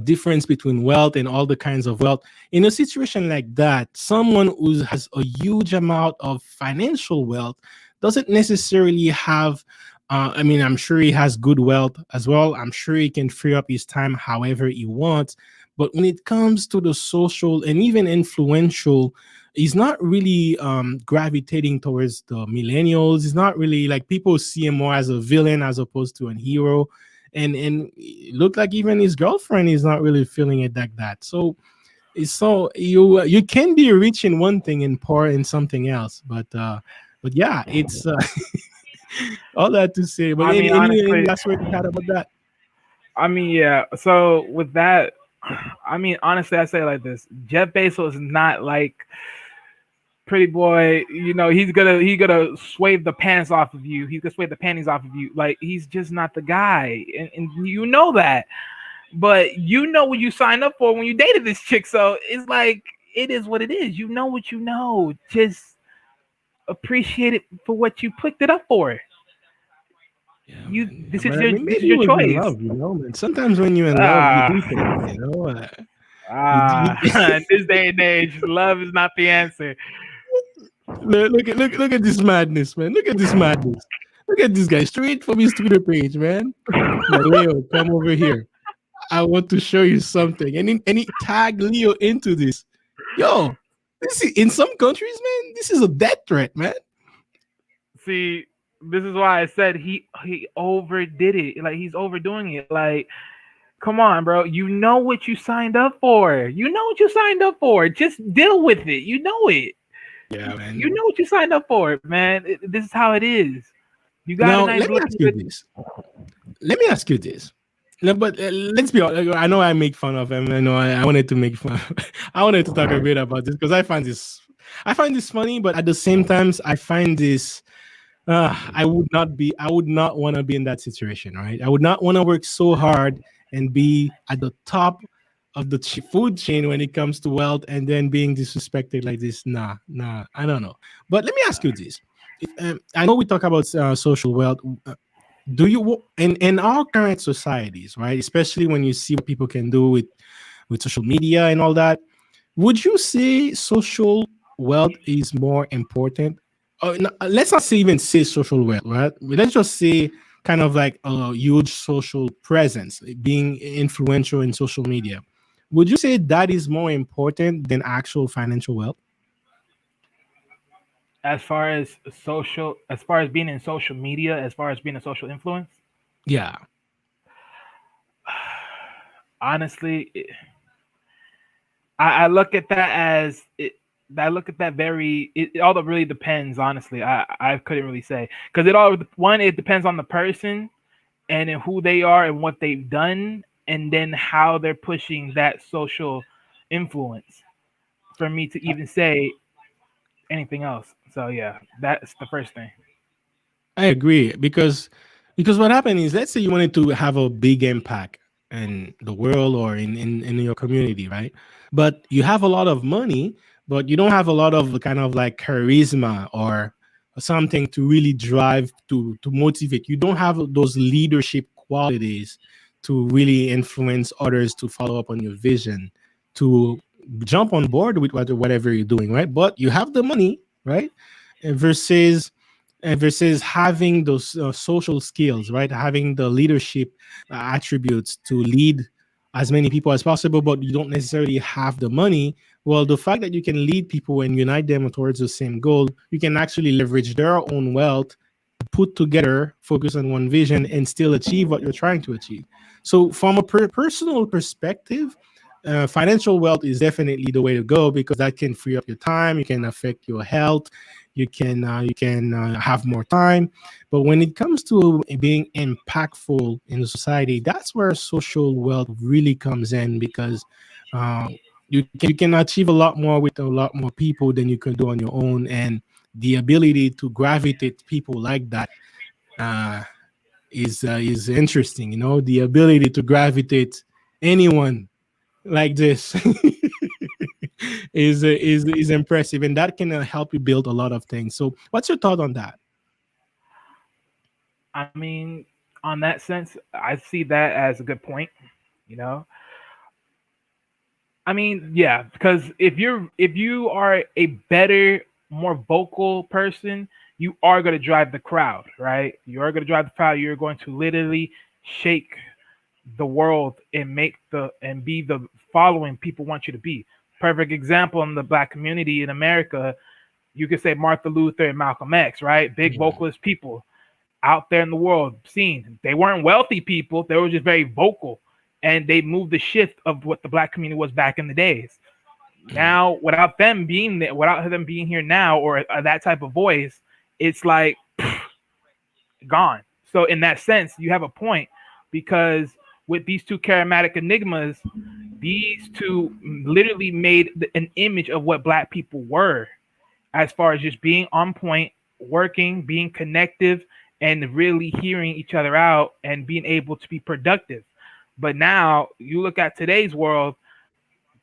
difference between wealth and all the kinds of wealth in a situation like that, someone who has a huge amount of financial wealth doesn't necessarily have I mean, I'm sure he has good wealth as well. I'm sure he can free up his time however he wants. But when it comes to the social and even influential, he's not really gravitating towards the millennials. He's not really like people see him more as a villain as opposed to a hero, and it looked like even his girlfriend is not really feeling it like that. So you can be rich in one thing and poor in something else, but yeah, it's all that to say. But I mean, any honestly, last word you had about that? I mean, yeah. So with that, I mean, honestly, I say it like this: Jeff Bezos is not like pretty boy. He's gonna sway the pants off of you. He's gonna sway the panties off of you. Like he's just not the guy, and you know that. But you know what you signed up for when you dated this chick. So it's like it is what it is. You know what you know. Just appreciate it for what you picked it up for. Yeah, You man. Yeah, this is but I your mean, this maybe is he your was in choice. love, man. Sometimes when you're in love, you Ah, do things, You in this day and age, love is not the answer. look at this madness, man. Look at this madness. Look at this guy straight from his Twitter page, man. Like Leo, come over here. I want to show you something. And he tagged Leo into this. Yo, this is in some countries, man. This is a death threat, man. See, this is why I said he overdid it. Like he's overdoing it. Like, come on, bro. You know what you signed up for. You know what you signed up for. Just deal with it. You know it. Yeah, You man. know what you signed up for, man. This is how it is. You got a Now nice let me looking ask you good. this. Let me ask you this. No, but let's be honest. I know I make fun of him. I know I wanted to make fun. I wanted to talk a bit about this because I find this funny, but at the same time, I find this. I would not want to be in that situation, right? I would not want to work so hard and be at the top of the food chain when it comes to wealth, and then being disrespected like this. Nah. I don't know. But let me ask you this: I know we talk about social wealth. Do you in our current societies, right? Especially when you see what people can do with social media and all that, would you say social wealth is more important? No, let's not say even say social wealth, right? Let's just say kind of like a huge social presence, being influential in social media. Would you say that is more important than actual financial wealth? As far as being in social media, as far as being a social influence, Yeah. honestly, I look at that as it. I look at that very. It all really depends. Honestly, I couldn't really say because it all one. It depends on the person and in who they are and what they've done, and then how they're pushing that social influence for me to even say anything else. So yeah, that's the first thing. I agree because what happened is, let's say you wanted to have a big impact in the world or in your community, right? But you have a lot of money, but you don't have a lot of kind of like charisma or something to really drive to motivate. You don't have those leadership qualities to really influence others to follow up on your vision, to jump on board with whatever you're doing, right? But you have the money, right? Versus versus having those social skills, right? Having the leadership attributes to lead as many people as possible, but you don't necessarily have the money. Well, the fact that you can lead people and unite them towards the same goal, you can actually leverage their own wealth, put together, focus on one vision, and still achieve what you're trying to achieve. So, from a personal perspective, financial wealth is definitely the way to go because that can free up your time. You can affect your health. You can have more time. But when it comes to being impactful in the society, that's where social wealth really comes in because uh, you can achieve a lot more with a lot more people than you can do on your own, and the ability to gravitate people like that uh, is interesting. You know, the ability to gravitate anyone like this is impressive, and that can help you build a lot of things. So, what's your thought on that? I mean, on that sense, I see that as a good point. You know, I mean, yeah, because if you are a better, more vocal person, you are going to drive the crowd, right? You are going to drive the crowd. You're going to literally shake the world and make the and be the following people want you to be. Perfect example in the black community in America, you could say Martin Luther and Malcolm X, right? Big Yeah. vocalist people out there in the world seen. They weren't wealthy people, they were just very vocal. And they moved the shift of what the black community was back in the days. Now, without them being there, without them being here now, or that type of voice, it's like gone. So in that sense, you have a point because with these two charismatic enigmas, these two literally made an image of what black people were as far as just being on point, working, being connective, and really hearing each other out and being able to be productive. But now you look at today's world,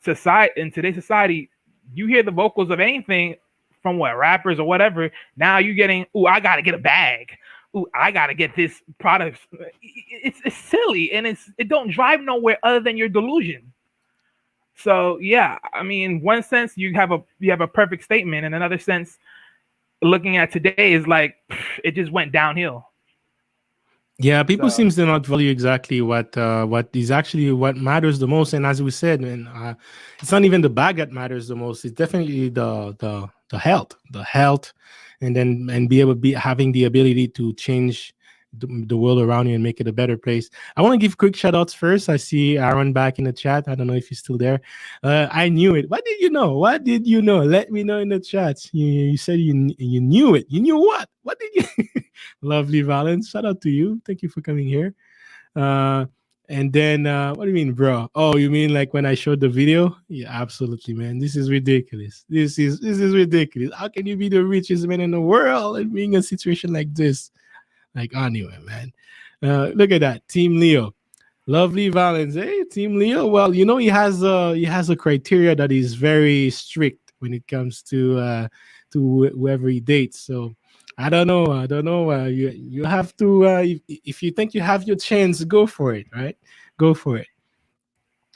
society in today's society, you hear the vocals of anything from what rappers or whatever. Now you're getting, ooh, I gotta get a bag. Ooh, I gotta get this product. It's silly and it don't drive nowhere other than your delusion. So yeah, I mean, one sense you have a perfect statement, and another sense, looking at today is like it just went downhill. Yeah, people So seems to not value exactly what is actually what matters the most. And as we said, and it's not even the bag that matters the most. It's definitely the health, and then and be able to be having the ability to change the world around you and make it a better place. I want to give quick shout outs first. I see Aaron back in the chat. I don't know if he's still there. I knew it. What did you know? What did you know? Let me know in the chat. You said you knew it. You knew what? What did you? Lovely Valence. Shout out to you. Thank you for coming here. Uh, and then, what do you mean, bro? Oh, you mean like when I showed the video? Yeah, absolutely, man. This is ridiculous. This is ridiculous. How can you be the richest man in the world and being in a situation like this? Like, anyway, man. Look at that, Team Leo. Lovely Valens. Hey, Team Leo. Well, you know he has a criteria that is very strict when it comes to whoever he dates. So I don't know. I don't know. You have to if you think you have your chance, go for it. Right? Go for it.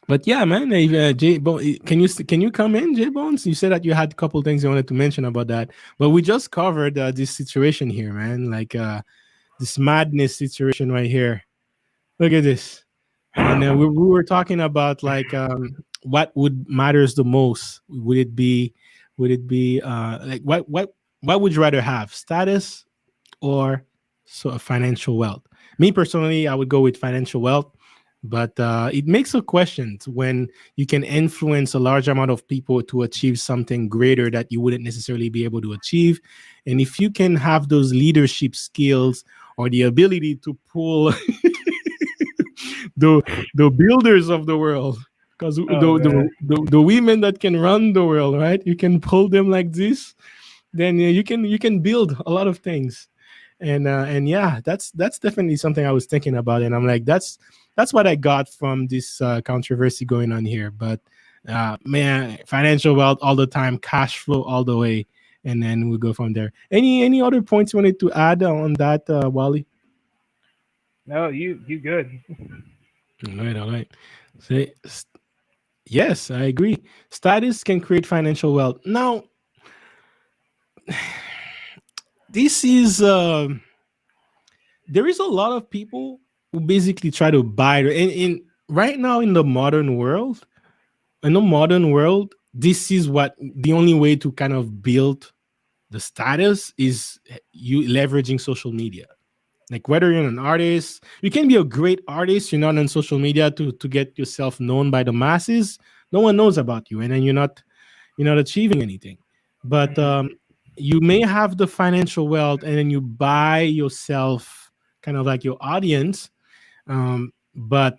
But yeah, man. Can you come in, J Bones? You said that you had a couple things you wanted to mention about that, but we just covered this situation here, man. Like this madness situation right here. Look at this. And then we were talking about like what would matters the most. Would it be like what would you rather have, status or financial wealth? Me personally, I would go with financial wealth But it makes a question when you can influence a large amount of people to achieve something greater that you wouldn't necessarily be able to achieve. And if you can have those leadership skills or the ability to pull the builders of the world, because Oh man. the women that can run the world, right, you can pull them like this, then you can build a lot of things. And yeah, that's definitely something I was thinking about, and I'm like, that's what I got from this controversy going on here. But man, financial wealth all the time, cash flow all the way, and then we'll go from there. Any other points you wanted to add on that, Wally? No, you good. All right. So, yes, I agree. Status can create financial wealth. Now, this is there is a lot of people who basically try to buy in right now in the modern world. In the modern world, this is what the only way to kind of build the status is you leveraging social media. Like whether you're an artist, you can be a great artist. You're not on social media to get yourself known by the masses. No one knows about you, and then you're not achieving anything. But Mhm. you may have the financial wealth, and then you buy yourself kind of like your audience. But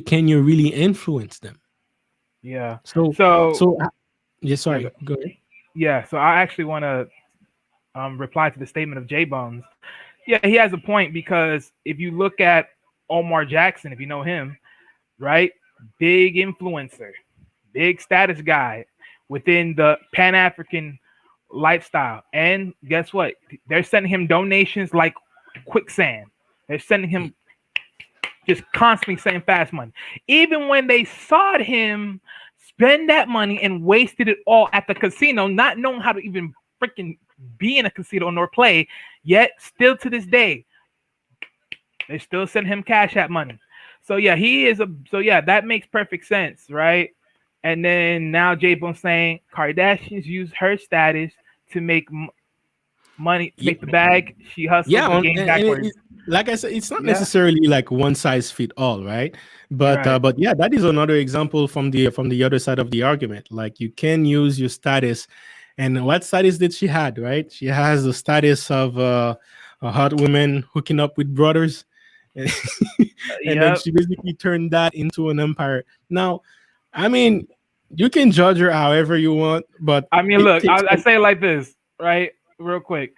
can you really influence them? Yeah. So, So so yeah. yeah, Sorry, go ahead. yeah. So I actually want to reply to the statement of J Bones. Yeah, he has a point because if you look at Omar Jackson, if you know him, right, big influencer, big status guy within the Pan African lifestyle, and guess what? They're sending him donations like quicksand. They're sending him just constantly sending fast money. Even when they saw him spend that money and wasted it all at the casino, not knowing how to even freaking be in a casino nor play, yet still to this day, they still send him cash at money. So yeah, he is a so yeah, that makes perfect sense, right? And then now J Bone saying Kardashians use her status to make money, to Yeah, make the bag. She yeah, hustled the game backwards. like I said, it's not Yeah, necessarily like one size fit all, right? right. But yeah, that is another example from the other side of the argument. Like you can use your status, and what status did she had, right? She has the status of a hot woman hooking up with brothers, and, and then Yep. she basically turned that into an empire. Now, I mean, you can judge her however you want, but I mean, it look, takes I say it like this, right? Real quick.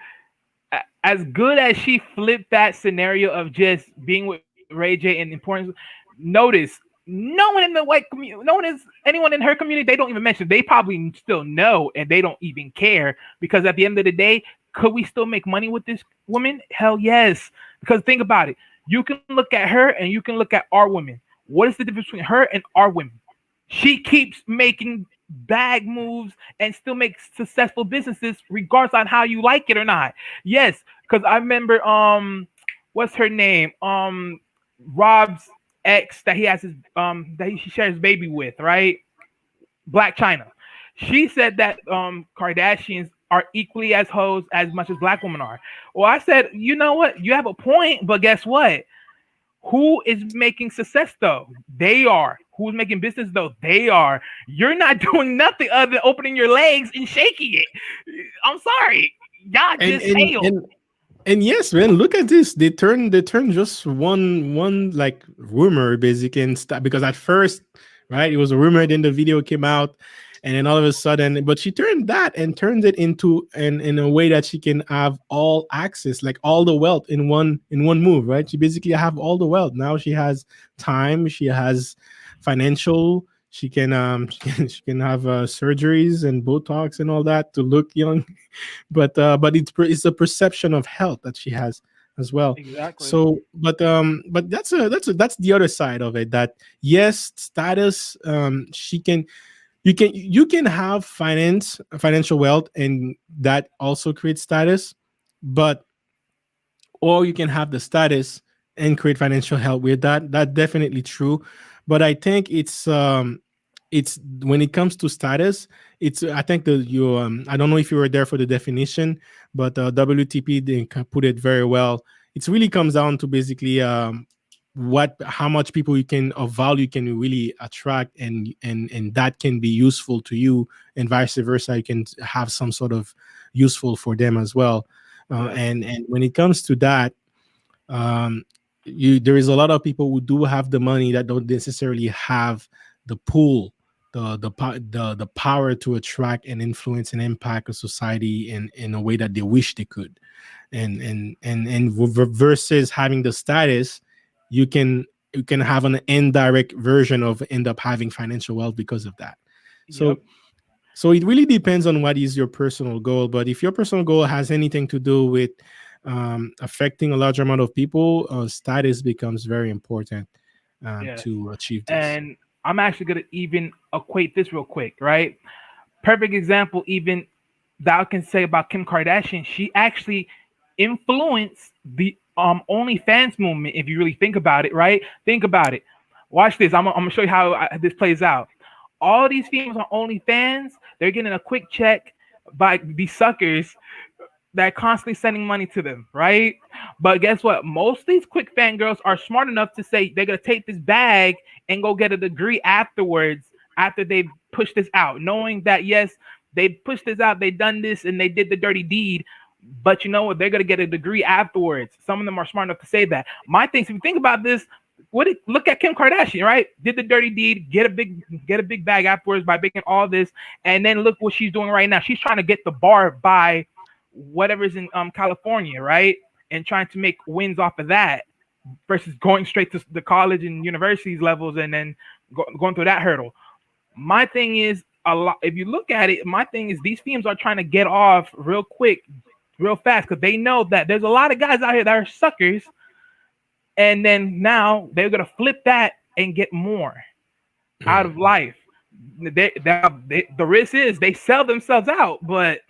As good as she flipped that scenario of just being with Ray J and importance, notice no one in the white community, no one is anyone in her community. They don't even mention. They probably still know, and they don't even care because at the end of the day, could we still make money with this woman? Hell yes. Because think about it. You can look at her and you can look at our women. What is the difference between her and our women? She keeps making bag moves and still makes successful businesses regardless on how you like it or not. Yes, because I remember what's her name? Rob's ex that he has his that he shares his baby with, right? Black China. She said that Kardashians are equally as hoes as much as black women are. Well, I said, you know what? You have a point, but guess what? Who is making success though? They are. Who's making business though? They are. You're not doing nothing other than opening your legs and shaking it. I'm sorry. Y'all and just and failed. and and yes, man, look at this. They turned just one like rumor basically and because at first, right, it was a rumor, then the video came out, and then all of a sudden, but she turned that and turned it into in a way that she can have all access, like all the wealth in one move, right? She basically have all the wealth. Now she has time, she has financial, she can have surgeries and Botox and all that to look young, but it's the perception of health that she has as well. Exactly. So but that's the other side of it, that yes, status, she can you can have financial wealth, and that also creates status. But or you can have the status and create financial health with that. That's definitely true. But I think it's when it comes to status, it's I think the you I don't know if you were there for the definition, but WTP, they put it very well. It really comes down to basically what how much people you can of value can you really attract, and that can be useful to you, and vice versa, you can have some sort of useful for them as well. Yes. And when it comes to that, um, you there is a lot of people who do have the money that don't necessarily have the pool, the power to attract and influence and impact a society in a way that they wish they could. And versus having the status, you can have an indirect version of end up having financial wealth because of that. Yep. So it really depends on what is your personal goal. But if your personal goal has anything to do with affecting a large amount of people, status becomes very important Yes. to achieve this. And I'm actually gonna even equate this real quick, right? Perfect example, even that I can say about Kim Kardashian. She actually influenced the OnlyFans movement. If you really think about it, right? Think about it. Watch this. I'm gonna show you how this plays out. All these females on OnlyFans, they're getting a quick check by these suckers that constantly sending money to them, right? But guess what? Most of these quick fan girls are smart enough to say they're gonna take this bag and go get a degree afterwards after they push this out, knowing that yes, they pushed this out, they done this, and they did the dirty deed. But you know what? They're gonna get a degree afterwards. Some of them are smart enough to say that. My thing, if you think about this, look at Kim Kardashian, right? Did the dirty deed, get a big bag afterwards by making all this, and then look what she's doing right now. She's trying to get the bar by whatever's in California, right? And trying to make wins off of that versus going straight to the college and universities levels and then going through that hurdle. My thing is a lot. If you look at it, my thing is these teams are trying to get off real quick, real fast because they know that there's a lot of guys out here that are suckers, and then now they're gonna flip that and get more out of life. The risk is they sell themselves out, but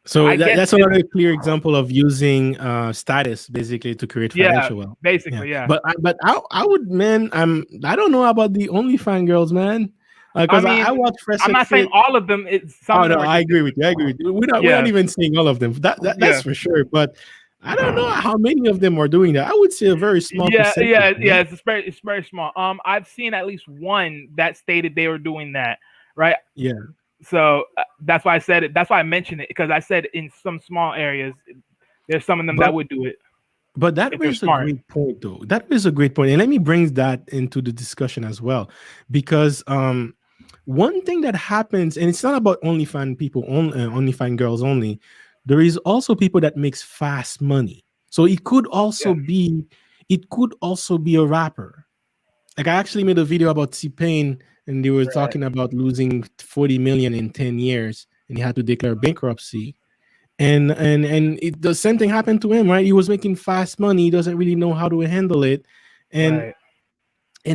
So I guess that's another clear example of using status basically to create yeah, financial wealth. Yeah, basically, yeah. but I would, man. I don't know about the OnlyFans girls, man, I because mean, I watch Fresh I'm and not saying Fit. all of them. Some Oh of no, them are I just agree with you. I agree with you. We're not yeah, even saying all of them. That's yeah, for sure. But I don't know how many of them are doing that. I would say a very small yeah, percentage. yeah, Man. yeah. It's very small. I've seen at least one that stated they were doing that, right? Yeah. So that's why I said it. That's why I mentioned it because I said in some small areas, there's some of them that But would do it that if they're was a smart. great point, though. That is a great point, and let me bring that into the discussion as well, because one thing that happens, and it's not about OnlyFans people, OnlyFans girls only. There is also people that makes fast money. So Yeah, it could also be a rapper. Like I actually made a video about T Pain, and they were right, talking about losing 40 million in 10 years, and he had to declare bankruptcy. The same thing happened to him, right? He was making fast money. He doesn't really know how to handle it, and right,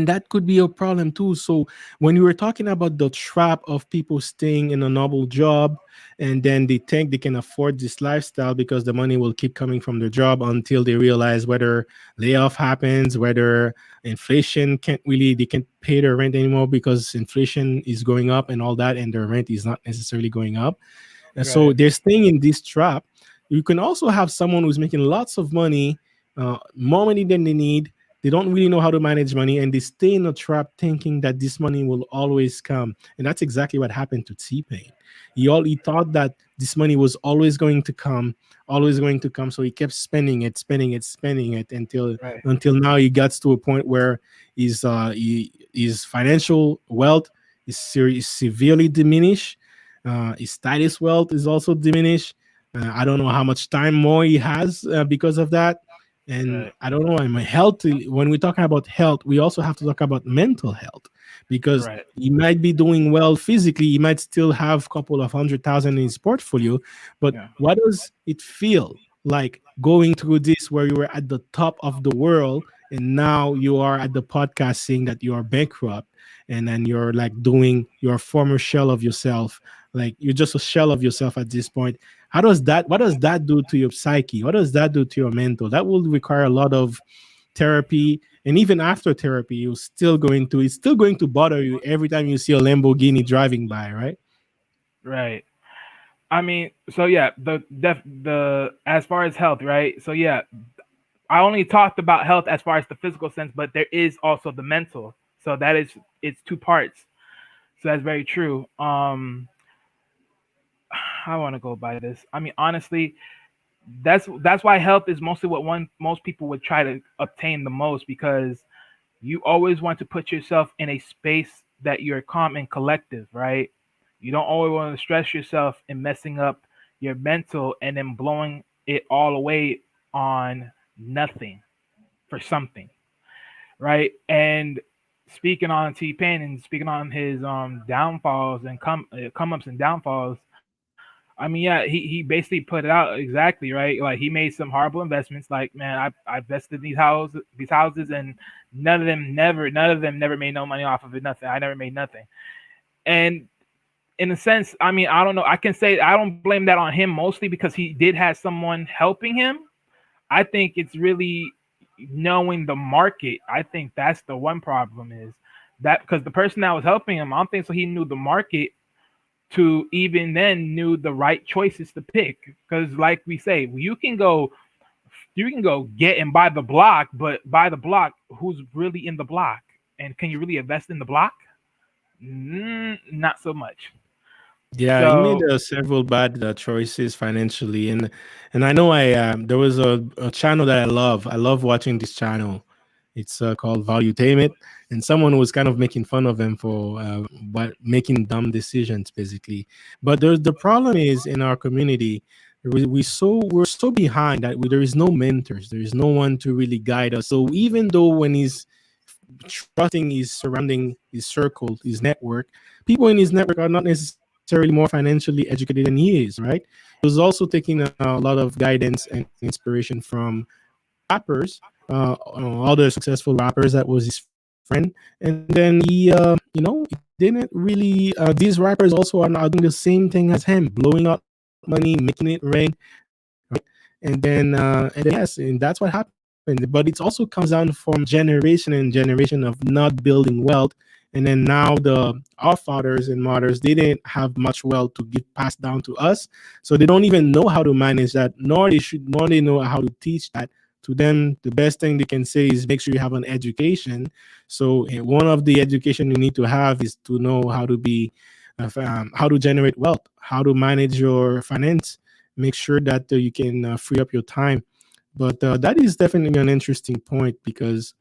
that could be a problem too. So when we were talking about the trap of people staying in a noble job, and then they think they can afford this lifestyle because the money will keep coming from their job until they realize whether layoff happens, whether inflation they can't pay their rent anymore because inflation is going up and all that, and their rent is not necessarily going up, and so right, they're staying in this trap. You can also have someone who's making lots of money, more money than they need. They don't really know how to manage money, and they stay in a trap thinking that this money will always come. And that's exactly what happened to T Pain. He thought that this money was always going to come, always going to come. So he kept spending it, spending it, spending it right, until now he gets to a point where his financial wealth is severely diminished. His status wealth is also diminished. I don't know how much time more he has because of that. And right, I don't know. I'm health. When we're talking about health, we also have to talk about mental health, because right. he might be doing well physically. He might still have a couple of 100,000 in his portfolio, but Yeah, what does it feel like going through this where you were at the top of the world and now you are at the podcast saying that you are bankrupt, and then you're like doing your former shell of yourself, like you're just a shell of yourself at this point. What does that do to your psyche? What does that do to your mental? That will require a lot of therapy, and even after therapy it's still going to bother you every time you see a Lamborghini driving by, right? right. I mean, so yeah, the as far as health, right? So yeah, I only talked about health as far as the physical sense, but there is also the mental. So that is it's two parts. So that's very true. I want to go by this. I mean, honestly, that's why health is mostly what one most people would try to obtain the most, because you always want to put yourself in a space that you're calm and collective, right? You don't always want to stress yourself and messing up your mental and then blowing it all away on nothing for something, right? And speaking on T Pain and speaking on his downfalls and come ups and downfalls, I mean, yeah, he basically put it out exactly right. Like he made some horrible investments. Like, man, I invested in these houses, and none of them never made no money off of it. Nothing. I never made nothing. And in a sense, I mean, I don't know. I can say I don't blame that on him mostly because he did have someone helping him. I think it's really knowing the market. I think that's the one problem is that because the person that was helping him, I don't think so. He knew the market to even then knew the right choices to pick. Because like we say, you can go get and buy the block, but buy the block, who's really in the block, and can you really invest in the block? Not so much. Yeah, he made So several bad choices financially, and I know there was a channel that I love. I love watching this channel. It's called Valuetainment, and someone was kind of making fun of him for what making dumb decisions, basically. But the problem is in our community, we're so behind that there is no mentors, there is no one to really guide us. So even though when he's trusting his surrounding, his circle, his network, people in his network are not necessarily more financially educated than he is, right? He was also taking a lot of guidance and inspiration from rappers, other successful rappers that was his friend. And then he didn't really, these rappers also are not doing the same thing as him, blowing out money, making it rain, right? And then yes, and that's what happened. But it also comes down from generation and generation of not building wealth. And then now the our fathers and mothers, they didn't have much wealth to give passed down to us, so they don't even know how to manage that, nor they know how to teach that. To them, the best thing they can say is make sure you have an education. So one of the education you need to have is to know how to be how to generate wealth, how to manage your finance, make sure that you can free up your time. But that is definitely an interesting point because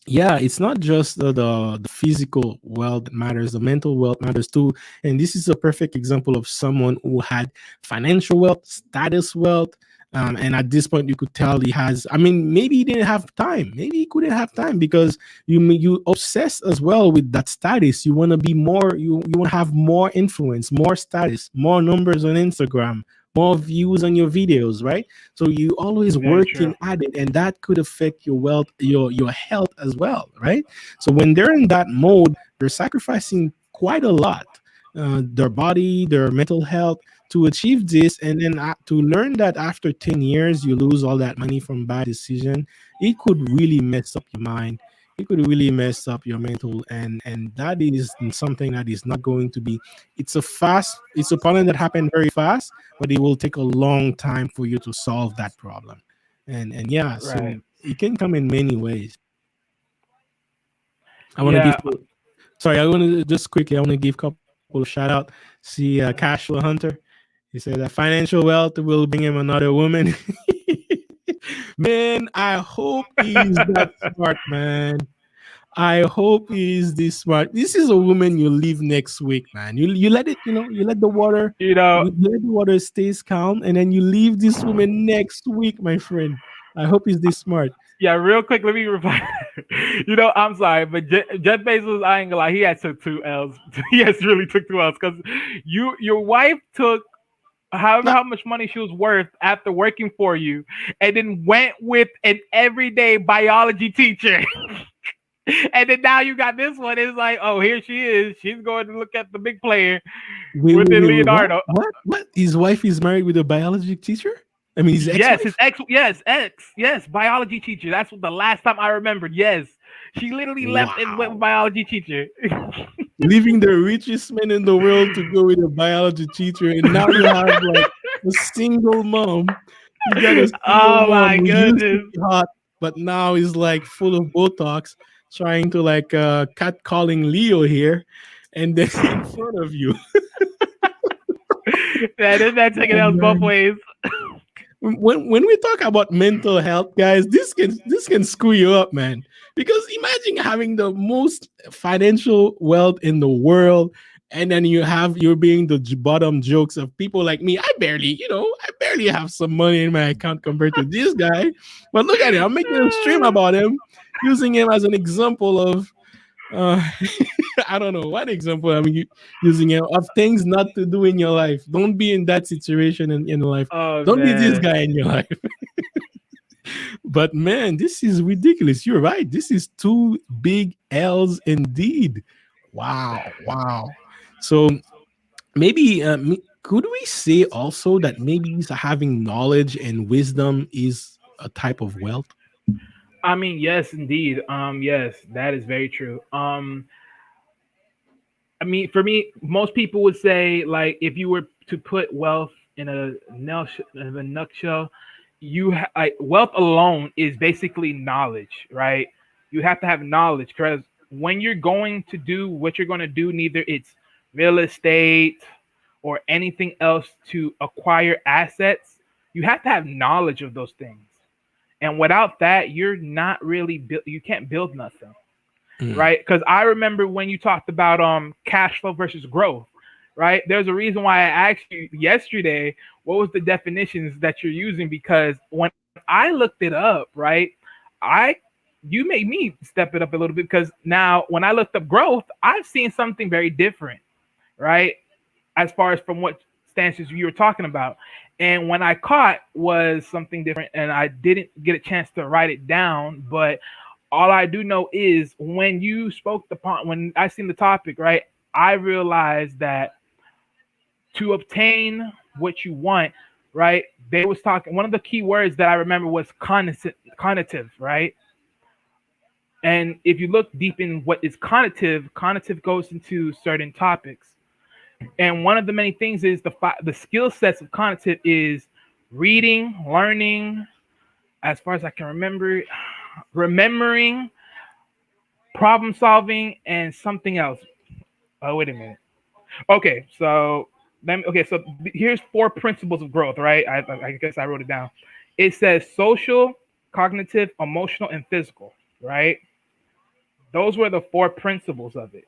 yeah, it's not just the physical wealth that matters, the mental wealth matters too. And this is a perfect example of someone who had financial wealth, status wealth. And at this point you could tell he has, I mean, maybe he didn't have time, maybe he couldn't have time because you obsess as well with that status. You want to be more, you want to have more influence, more status, more numbers on Instagram, more views on your videos, right? So you always very true. working at it, and that could affect your wealth, your health as well, right? So when they're in that mode, they're sacrificing quite a lot, their body, their mental health, to achieve this. And then to learn that after 10 years you lose all that money from bad decision, it could really mess up your mind. It could really mess up your mental, and that is something that is not going to be, it's a problem that happened very fast, but it will take a long time for you to solve that problem. And yeah, Right. so it can come in many ways. I want to give Yeah. sorry, I want to just quickly, I want to give a couple of shout out. See Cashflow Hunter, he said that financial wealth will bring him another woman. Man, I hope he's that smart, man. I hope he is this smart. This is a woman you leave next week, man. You let it, you let the water, you know, you let the water stays calm, and then you leave this woman next week, my friend. I hope he's this smart. yeah, real quick, let me reply. I'm sorry, but Jeff Bezos, I ain't gonna lie, he had took two L's. He has really took two L's because your wife took however Nah, how much money she was worth after working for you, and then went with an everyday biology teacher. And then now you got this one. It's like, oh, here she is. She's going to look at the big player within wait. What? Leonardo. What? His wife is married with a biology teacher? I mean, his Yes, his ex-wife? ex. Yes, ex. Yes, biology teacher. That's what the last time I remembered. Yes, she literally left and went with Wow. biology teacher. Leaving the richest man in the world to go with a biology teacher, and now you have like a single mom. You got a single Oh mom my who used to goodness. be hot, but now is like full of Botox, trying to like cat calling Leo here, and then in front of you. Man, isn't that taking Oh else both man. ways? When we talk about mental health, guys, this can screw you up, man. Because imagine having the most financial wealth in the world, and then you're being the bottom jokes of people like me. I barely have some money in my account compared to this guy. But look at it, I'm making a stream about him, using him as an example of uh, I don't know what example I'm using it of things not to do in your life. Don't be in that situation in life. Oh Don't be this man. guy in your life. But man, this is ridiculous. You're right. This is two big L's indeed. Wow, wow. So maybe could we say also that maybe having knowledge and wisdom is a type of wealth? I mean, yes, indeed. Yes, that is very true. I mean, for me, most people would say like if you were to put wealth in a nutshell, like wealth alone is basically knowledge, right? You have to have knowledge because when you're going to do what you're going to do, neither it's real estate or anything else to acquire assets, you have to have knowledge of those things. And without that, you're not really you can't build nothing, Mm, right? Because I remember when you talked about cash flow versus growth, right? There's a reason why I asked you yesterday what was the definitions that you're using because when I looked it up, right, I you made me step it up a little bit because now when I looked up growth, I've seen something very different, right? As far as from what stances you were talking about. And when I caught was something different and I didn't get a chance to write it down, but all I do know is when you spoke when I seen the topic, right, I realized that to obtain what you want, right, they was talking one of the key words that I remember was cognitive, right? And if you look deep in what is cognitive goes into certain topics. And one of the many things is the skill sets of cognitive is reading, learning, as far as I can remember, remembering, problem solving, and something else. Oh, wait a minute. Okay, so here's four principles of growth, right? I guess I wrote it down. It says social, cognitive, emotional, and physical, right? Those were the four principles of it.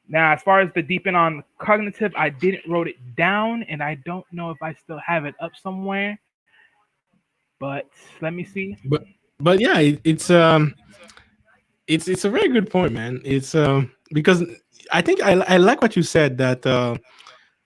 Now, as far as the deepen on cognitive, I didn't wrote it down, and I don't know if I still have it up somewhere. But let me see. but yeah, it's a very good point, man. It's because I think I like what you said that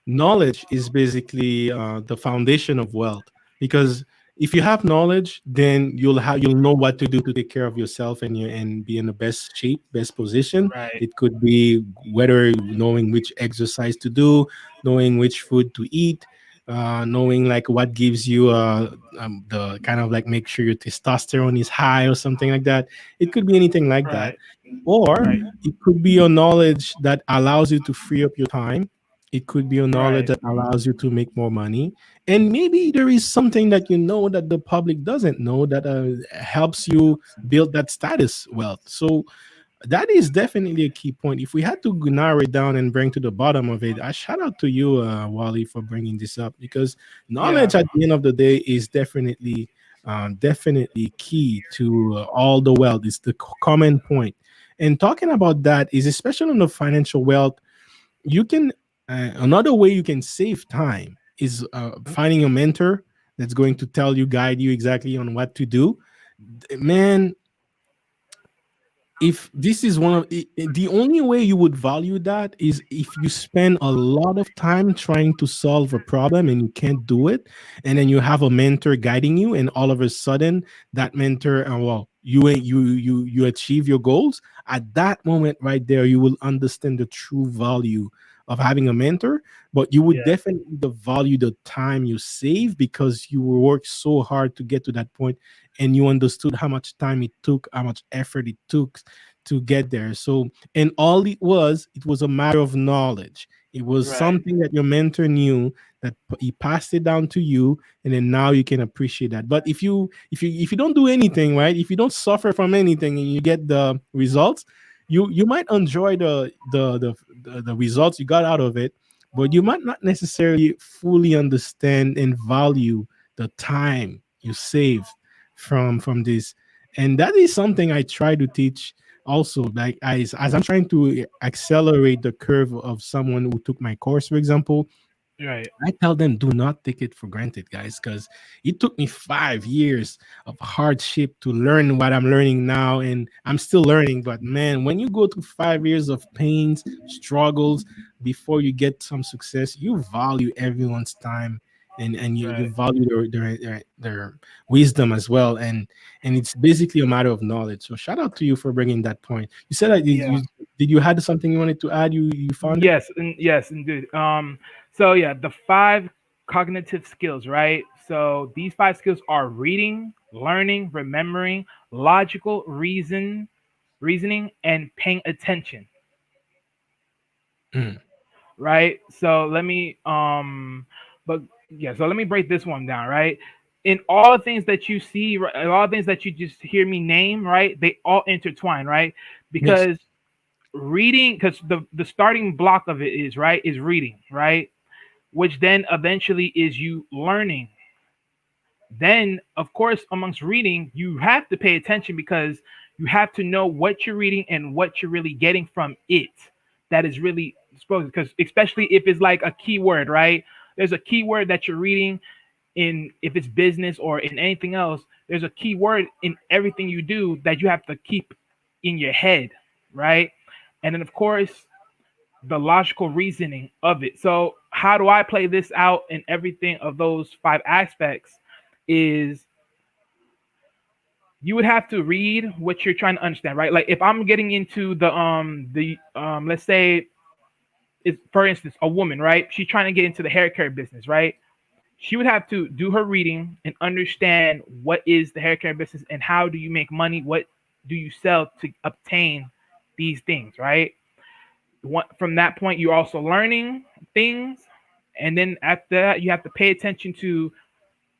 knowledge is basically the foundation of wealth. Because if you have knowledge, then you'll know what to do to take care of yourself and be in the best shape, best position. Right, It could be whether knowing which exercise to do, knowing which food to eat, knowing like what gives you the kind of like make sure your testosterone is high or something like that. It could be anything like right, that, or right, it could be your knowledge that allows you to free up your time. It could be your knowledge right, that allows you to make more money. And maybe there is something that you know that the public doesn't know that helps you build that status wealth. So that is definitely a key point. If we had to narrow it down and bring to the bottom of it, I shout out to you, Wally, for bringing this up because yeah, knowledge at the end of the day is definitely key to all the wealth. It's the common point. And talking about that is especially on the financial wealth, you can another way you can save time is finding a mentor that's going to tell you, guide you exactly on what to do. Man, if this is one of the only way you would value that is if you spend a lot of time trying to solve a problem and you can't do it, and then you have a mentor guiding you, and all of a sudden that mentor well, you achieve your goals. At that moment right there, you will understand the true value of having a mentor. But you would yeah, definitely value the time you save because you worked so hard to get to that point, and you understood how much time it took, how much effort it took to get there. So, and all it was a matter of knowledge. It was right, something that your mentor knew that he passed it down to you, and then now you can appreciate that. But if you don't do anything, right, if you don't suffer from anything and you get the results, you might enjoy the results you got out of it, but you might not necessarily fully understand and value the time you save from this. And that is something I try to teach also, like as I'm trying to accelerate the curve of someone who took my course, for example. Right. I tell them, do not take it for granted, guys, because it took me 5 years of hardship to learn what I'm learning now, and I'm still learning. But man, when you go through 5 years of pains, struggles before you get some success, you value everyone's time, and you Right. value their wisdom as well, and it's basically a matter of knowledge. So shout out to you for bringing that point. You said that Yeah. did you had something you wanted to add? You found it. Yes, and yes, indeed. So yeah, the five cognitive skills, right? So these five skills are reading, learning, remembering, logical reasoning, and paying attention, Mm, right? So let me but yeah, so let me break this one down, right? In all the things that you see, all the things that you just hear me name, right? They all intertwine, right? yes. Because reading, because the starting block of it is right is reading, right, which then eventually is you learning. Then of course amongst reading you have to pay attention because you have to know what you're reading and what you're really getting from it, that is really supposed, because especially if it's like a keyword, right, there's a keyword that you're reading in, if it's business or in anything else, there's a key word in everything you do that you have to keep in your head, right? And then of course the logical reasoning of it. So how do I play this out in everything of those five aspects is you would have to read what you're trying to understand, right? Like if I'm getting into the let's say it's, for instance, a woman, right? She's trying to get into the hair care business, right? She would have to do her reading and understand what is the hair care business and how do you make money, what do you sell to obtain these things, right? From that point you're also learning things, and then after that you have to pay attention to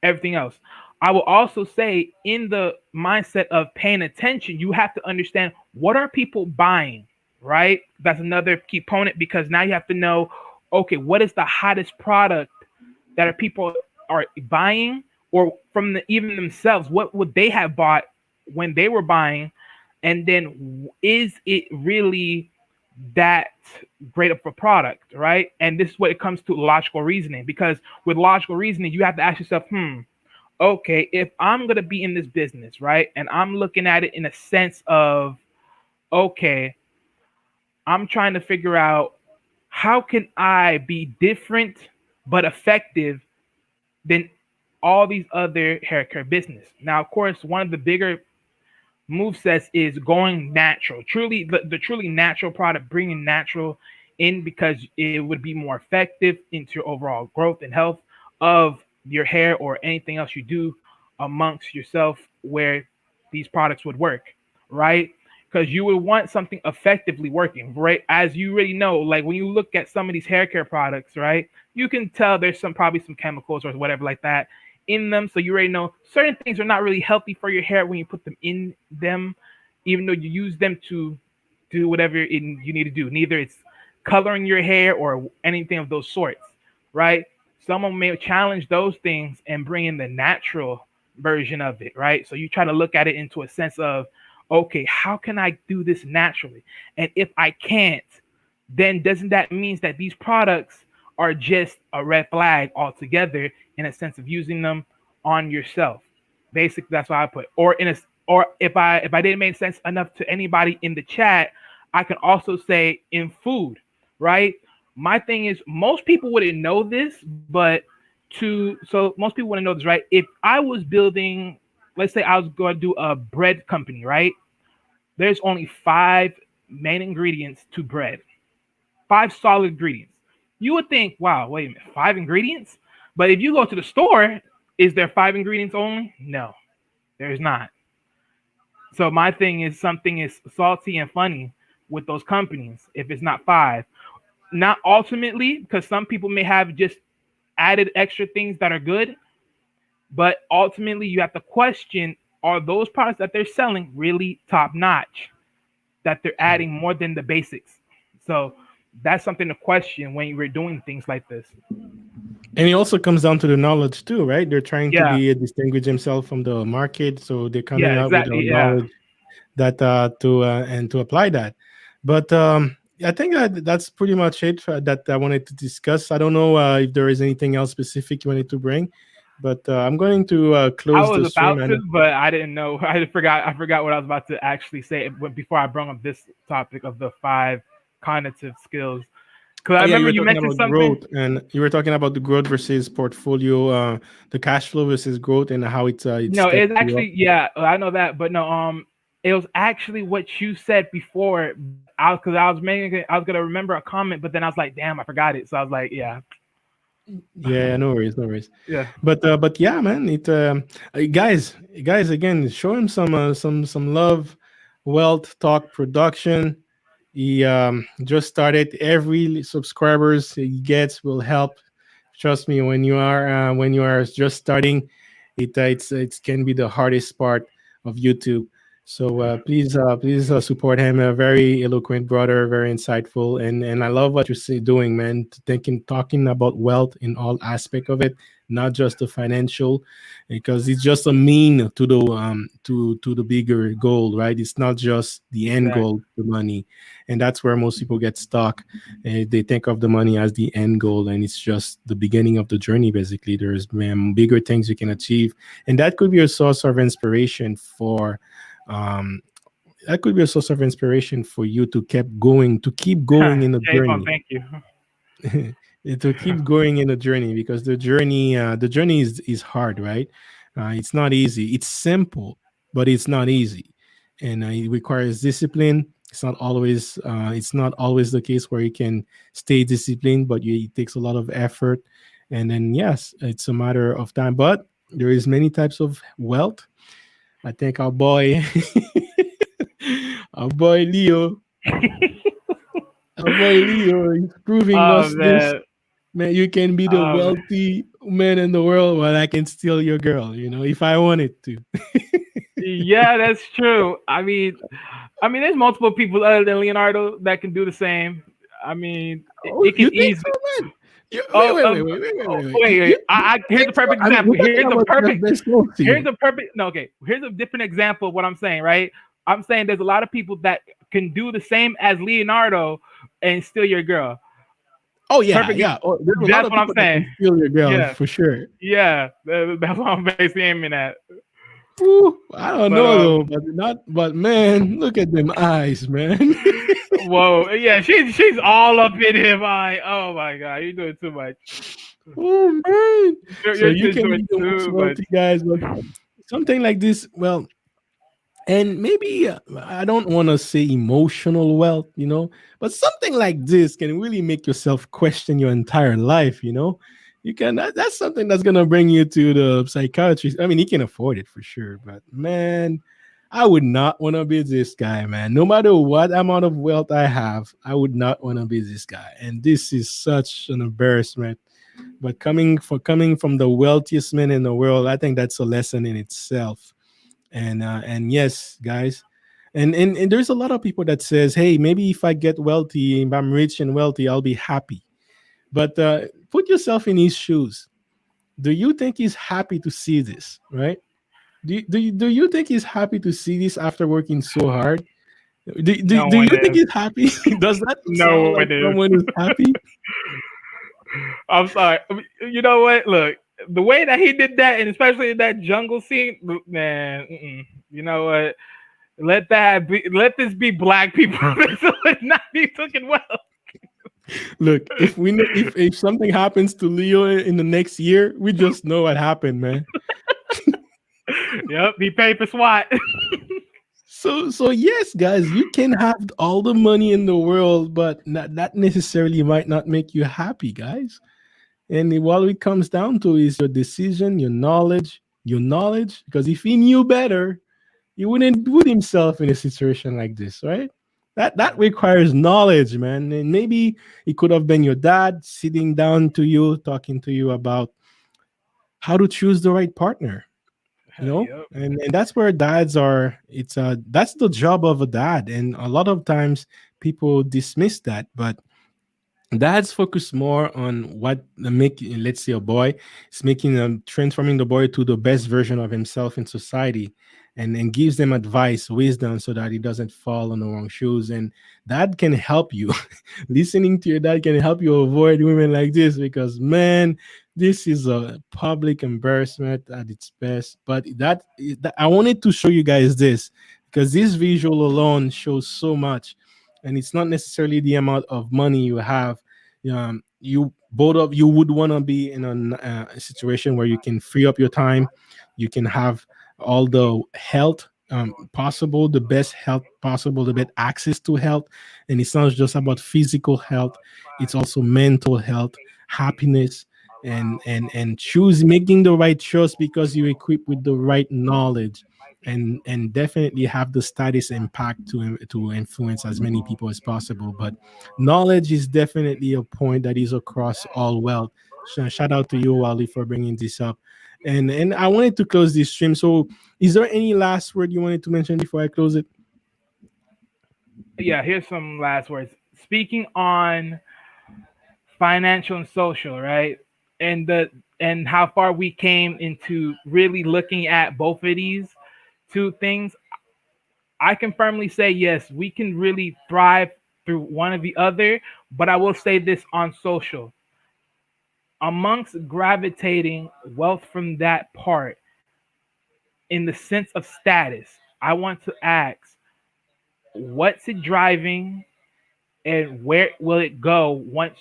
everything else. I will also say in the mindset of paying attention, you have to understand what are people buying, right? That's another key component because now you have to know, okay, what is the hottest product that are people are buying, or from the, even themselves, what would they have bought when they were buying, and then is it really that great of a product, right? And this is what it comes to logical reasoning, because with logical reasoning you have to ask yourself, okay, if I'm going to be in this business, right, and I'm looking at it in a sense of, okay, I'm trying to figure out how can I be different but effective than all these other hair care business. Now of course one of the bigger move sets is going natural, truly the truly natural product, bringing natural in because it would be more effective into your overall growth and health of your hair or anything else you do amongst yourself where these products would work, right? Because you would want something effectively working, right? As you already know, like when you look at some of these hair care products, right, you can tell there's some probably some chemicals or whatever like that in them. So you already know certain things are not really healthy for your hair when you put them in them, even though you use them to do whatever you need to do. Neither it's coloring your hair or anything of those sorts, right? Someone may challenge those things and bring in the natural version of it, right? So you try to look at it into a sense of, okay, how can I do this naturally? And if I can't, then doesn't that means that these products are just a red flag altogether in a sense of using them on yourself? Basically, that's what I put. Or in a, or if I didn't make sense enough to anybody in the chat, I can also say in food, right? My thing is most people wouldn't know this, but to so most people wouldn't know this, right? If I was building, let's say I was going to do a bread company, right? There's only five main ingredients to bread, five solid ingredients. You would think, wow, wait a minute, five ingredients? But if you go to the store, is there five ingredients only? No, there's not. So my thing is something is salty and funny with those companies if it's not five. Not ultimately, because some people may have just added extra things that are good, but ultimately you have to question, are those products that they're selling really top notch? That they're adding more than the basics. So that's something to question when you're doing things like this. And it also comes down to the knowledge too, right? They're trying to Yeah, be distinguish themselves from the market, so they're yeah, coming out with a exactly. Yeah, knowledge that to and to apply that. But I think that's pretty much it that I wanted to discuss. I don't know if there is anything else specific you wanted to bring, but I'm going to I close was the stream. about to, And but I didn't know. I forgot. I forgot what I was about to actually say before I brought up this topic of the five cognitive skills. Because I oh yeah, you remember were you talking mentioned about something. growth, and you were talking about the growth versus portfolio, the cash flow versus growth, and how it No, it's steps you up. actually, yeah, I know that, but no, it was actually what you said before. I because I was making, I was gonna remember a comment, but then I was like, damn, I forgot it. So I was like, yeah, Yeah, no worries, no worries. yeah, But yeah, man, guys, again, show him some love. Wealth Talk Production. He just started. Every subscribers he gets will help. Trust me, when you are just starting, it can be the hardest part of YouTube. So please support him. A very eloquent brother, very insightful, and I love what you're doing, man. Thinking, talking about wealth in all aspect of it, not just the financial, because it's just a mean to the bigger goal, right? It's not just the end exactly, goal, the money, and that's where most people get stuck. They think of the money as the end goal, and it's just the beginning of the journey. Basically, there's bigger things you can achieve, and that could be a source of inspiration for. Um, that could be a source of inspiration for you to keep going in the Jay Fun, journey. thank you. To keep going in the journey, because the journey is hard, right? It's not easy. It's simple, but it's not easy, and it requires discipline. It's not always the case where you can stay disciplined, but it takes a lot of effort. And then yes, it's a matter of time, but there is many types of wealth. I think our boy our boy Leo is proving Oh us this. man, Man, you can be the um, wealthy man in the world, while I can steal your girl, if I wanted to. yeah, that's true. I mean, there's multiple people other than Leonardo that can do the same. I mean, it, Oh, it you can think so, easily. man? Wait, Oh, wait, wait, wait, wait, wait, wait, wait. wait, wait. You Here's think a so? perfect I mean, example. we're talking Here's a about the perfect. best close Here's here. a perfect. No, okay. Here's a different example of what I'm saying. Right. I'm saying there's a lot of people that can do the same as Leonardo and steal your girl. Oh yeah, Perfect. yeah. Oh, there's a lot That's of what I'm people that saying. can steal your girl Yeah. for sure. Yeah. That's what I'm basically aiming at. Ooh, I don't But know though, but man, look at them eyes, man. whoa, yeah, she's all up in him. Oh my god, you're doing too much. Oh man. So You're you just can doing be the most too much. wealthy guys, but something like this, well, and maybe I don't want to say emotional wealth, but something like this can really make yourself question your entire life. That's something that's gonna bring you to the psychiatrist. I mean, he can afford it for sure, but man, I would not want to be this guy, man. No matter what amount of wealth I have, I would not want to be this guy, and this is such an embarrassment. But coming from the wealthiest man in the world, I think that's a lesson in itself. And yes, guys, and there's a lot of people that says, hey, maybe if I get wealthy, if I'm rich and wealthy, I'll be happy. But put yourself in his shoes. Do you think he's happy to see this, right? Do you think he's happy to see this after working so hard? Do No you one think is. he's happy? Does that No sound one like is. someone who's happy? I'm sorry. I mean, you know what? Look, the way that he did that, and especially in that jungle scene, man. You know what? Let that be. Let this be black people. This would not be taken well. Look, if we know if something happens to Leo in the next year, we just know what happened, man. Yep, he paid for SWAT. So yes, guys, you can have all the money in the world, but that necessarily might not make you happy, guys. And what it comes down to is your decision, your knowledge. Because if he knew better, he wouldn't put himself in a situation like this, right? That requires knowledge, man. And maybe it could have been your dad sitting down to you, talking to you about how to choose the right partner, Yep. and that's where dads are. That's the job of a dad, and a lot of times people dismiss that, but dads focus more on what the make, let's say a boy is making, transforming the boy to the best version of himself in society, and gives them advice, wisdom, so that he doesn't fall on the wrong shoes. And that can help you. Listening to your dad can help you avoid women like this, because man, this is a public embarrassment at its best. But I wanted to show you guys this, because this visual alone shows so much. And it's not necessarily the amount of money you have. You both of you would want to be in a situation where you can free up your time, you can have all the health possible, the best health possible, the best access to health. And it's not just about physical health, it's also mental health, happiness, and choose making the right choice, because you're equipped with the right knowledge, and definitely have the status impact to influence as many people as possible. But knowledge is definitely a point that is across all wealth. Shout out to you, Wally, for bringing this up. And I wanted to close this stream. So, is there any last word you wanted to mention before I close it? Yeah, here's some last words. Speaking on financial and social, right? And the and how far we came into really looking at both of these two things, I can firmly say yes, we can really thrive through one or the other. But I will say this on social, amongst gravitating wealth from that part in the sense of status, I want to ask, what's it driving and where will it go once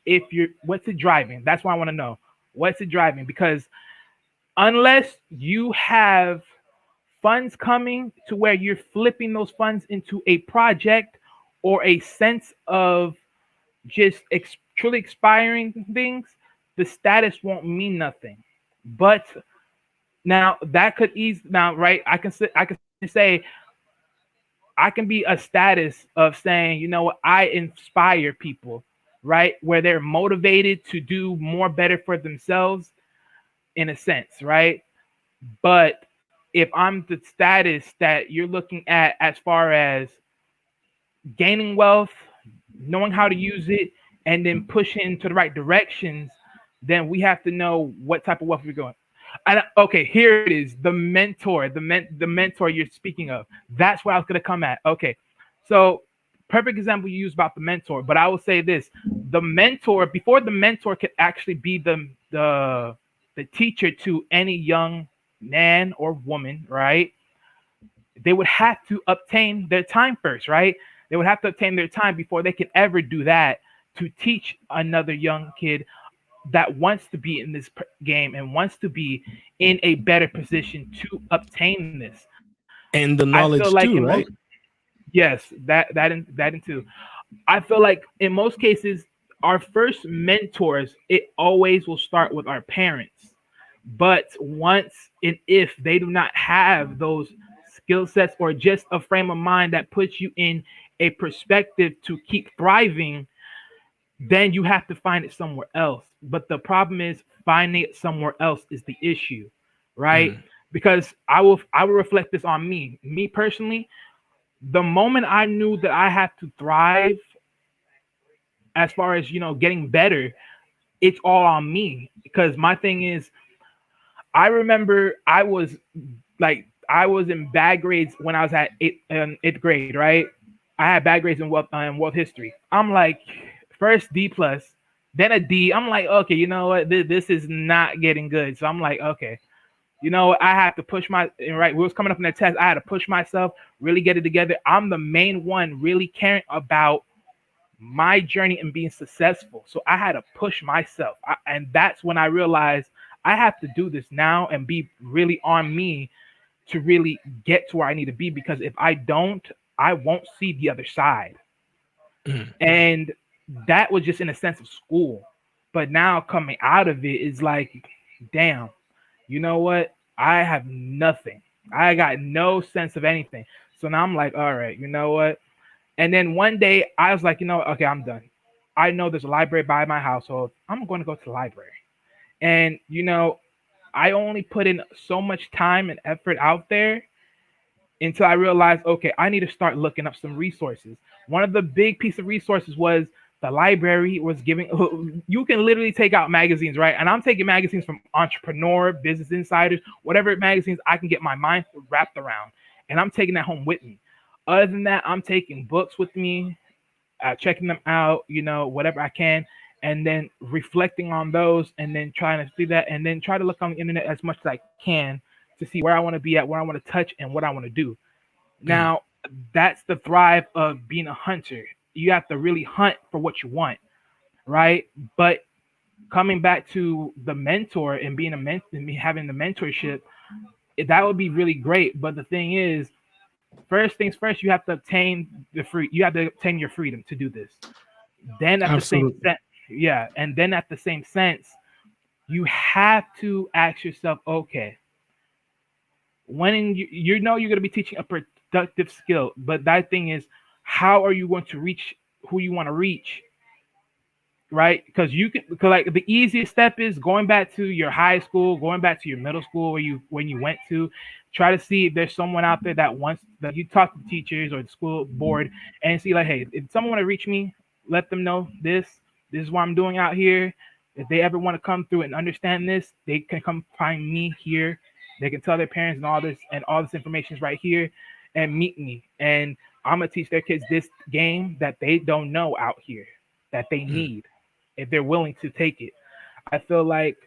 if you're, what's it driving? That's what I want to know. What's it driving? Because unless you have funds coming to where you're flipping those funds into a project or a sense of just truly expiring things, the status won't mean nothing. But now that could ease now, right? I can say I can be a status of saying, you know what, I inspire people, right? Where they're motivated to do more better for themselves in a sense, right? But if I'm the status that you're looking at as far as gaining wealth, knowing how to use it, and then pushing into the right directions, then we have to know what type of wealth we're going. And okay, here it is. The mentor, the mentor you're speaking of. That's what I was gonna come at. Okay, so perfect example you use about the mentor. But I will say this: the mentor, before the mentor could actually be the teacher to any young man or woman, right? They would have to obtain their time first, right? They would have to obtain their time before they can ever do that to teach another young kid that wants to be in this game and wants to be in a better position to obtain this. I And the feel like in knowledge most, too, right? yes, that and too. I feel like in most cases, our first mentors, it always will start with our parents. But once and if they do not have those skill sets or just a frame of mind that puts you in a perspective to keep thriving, then you have to find it somewhere else. But the problem is finding it somewhere else is the issue, right? Mm. Because I will reflect this on me. Me personally, the moment I knew that I have to thrive as far as getting better, it's all on me. Because my thing is, I remember I was in bad grades when I was at eighth grade, right? I had bad grades in world history. I'm like first D plus, then a D. I'm like, okay, you know what? This is not getting good. So I'm like, okay, I have to push my right. We was coming up in the test. I had to push myself, really get it together. I'm the main one really caring about my journey and being successful. So I had to push myself. And that's when I realized I have to do this now and be really on me to really get to where I need to be. Because if I don't, I won't see the other side. Mm. And that was just in a sense of school. But now coming out of it is like, damn, you know what? I have nothing. I got no sense of anything. So now I'm like, all right, you know what? And then one day I was like, okay, I'm done. I know there's a library by my household. I'm going to go to the library. And I only put in so much time and effort out there until I realized, okay, I need to start looking up some resources. One of the big piece of resources was the library was giving. You can literally take out magazines, right? And I'm taking magazines from Entrepreneur, Business Insiders, whatever magazines I can get my mind wrapped around, and I'm taking that home with me. Other than that, I'm taking books with me, checking them out, whatever I can, and then reflecting on those, and then trying to see that, and then try to look on the internet as much as I can to see where I want to be at, where I want to touch, and what I want to do. Mm. Now, that's the thrive of being a hunter. You have to really hunt for what you want, right? But coming back to the mentor and being a mentor and having the mentorship, that would be really great. But the thing is, first things first, you have to obtain you have to obtain your freedom to do this. Then at the same Absolutely. sense, yeah, and then at the same sense, you have to ask yourself, okay, when you know you're going to be teaching a productive skill, but that thing is, how are you going to reach who you want to reach, right? Because you can, because like the easiest step is going back to your high school, going back to your middle school where you when you went to, try to see if there's someone out there that wants that you talk to the teachers or the school board and see like, hey, if someone want to reach me, let them know this is what I'm doing out here. If they ever want to come through and understand this, they can come find me here. They can tell their parents and all this information is right here, and meet me. And I'm gonna teach their kids this game that they don't know out here that they Mm. need if they're willing to take it. I feel like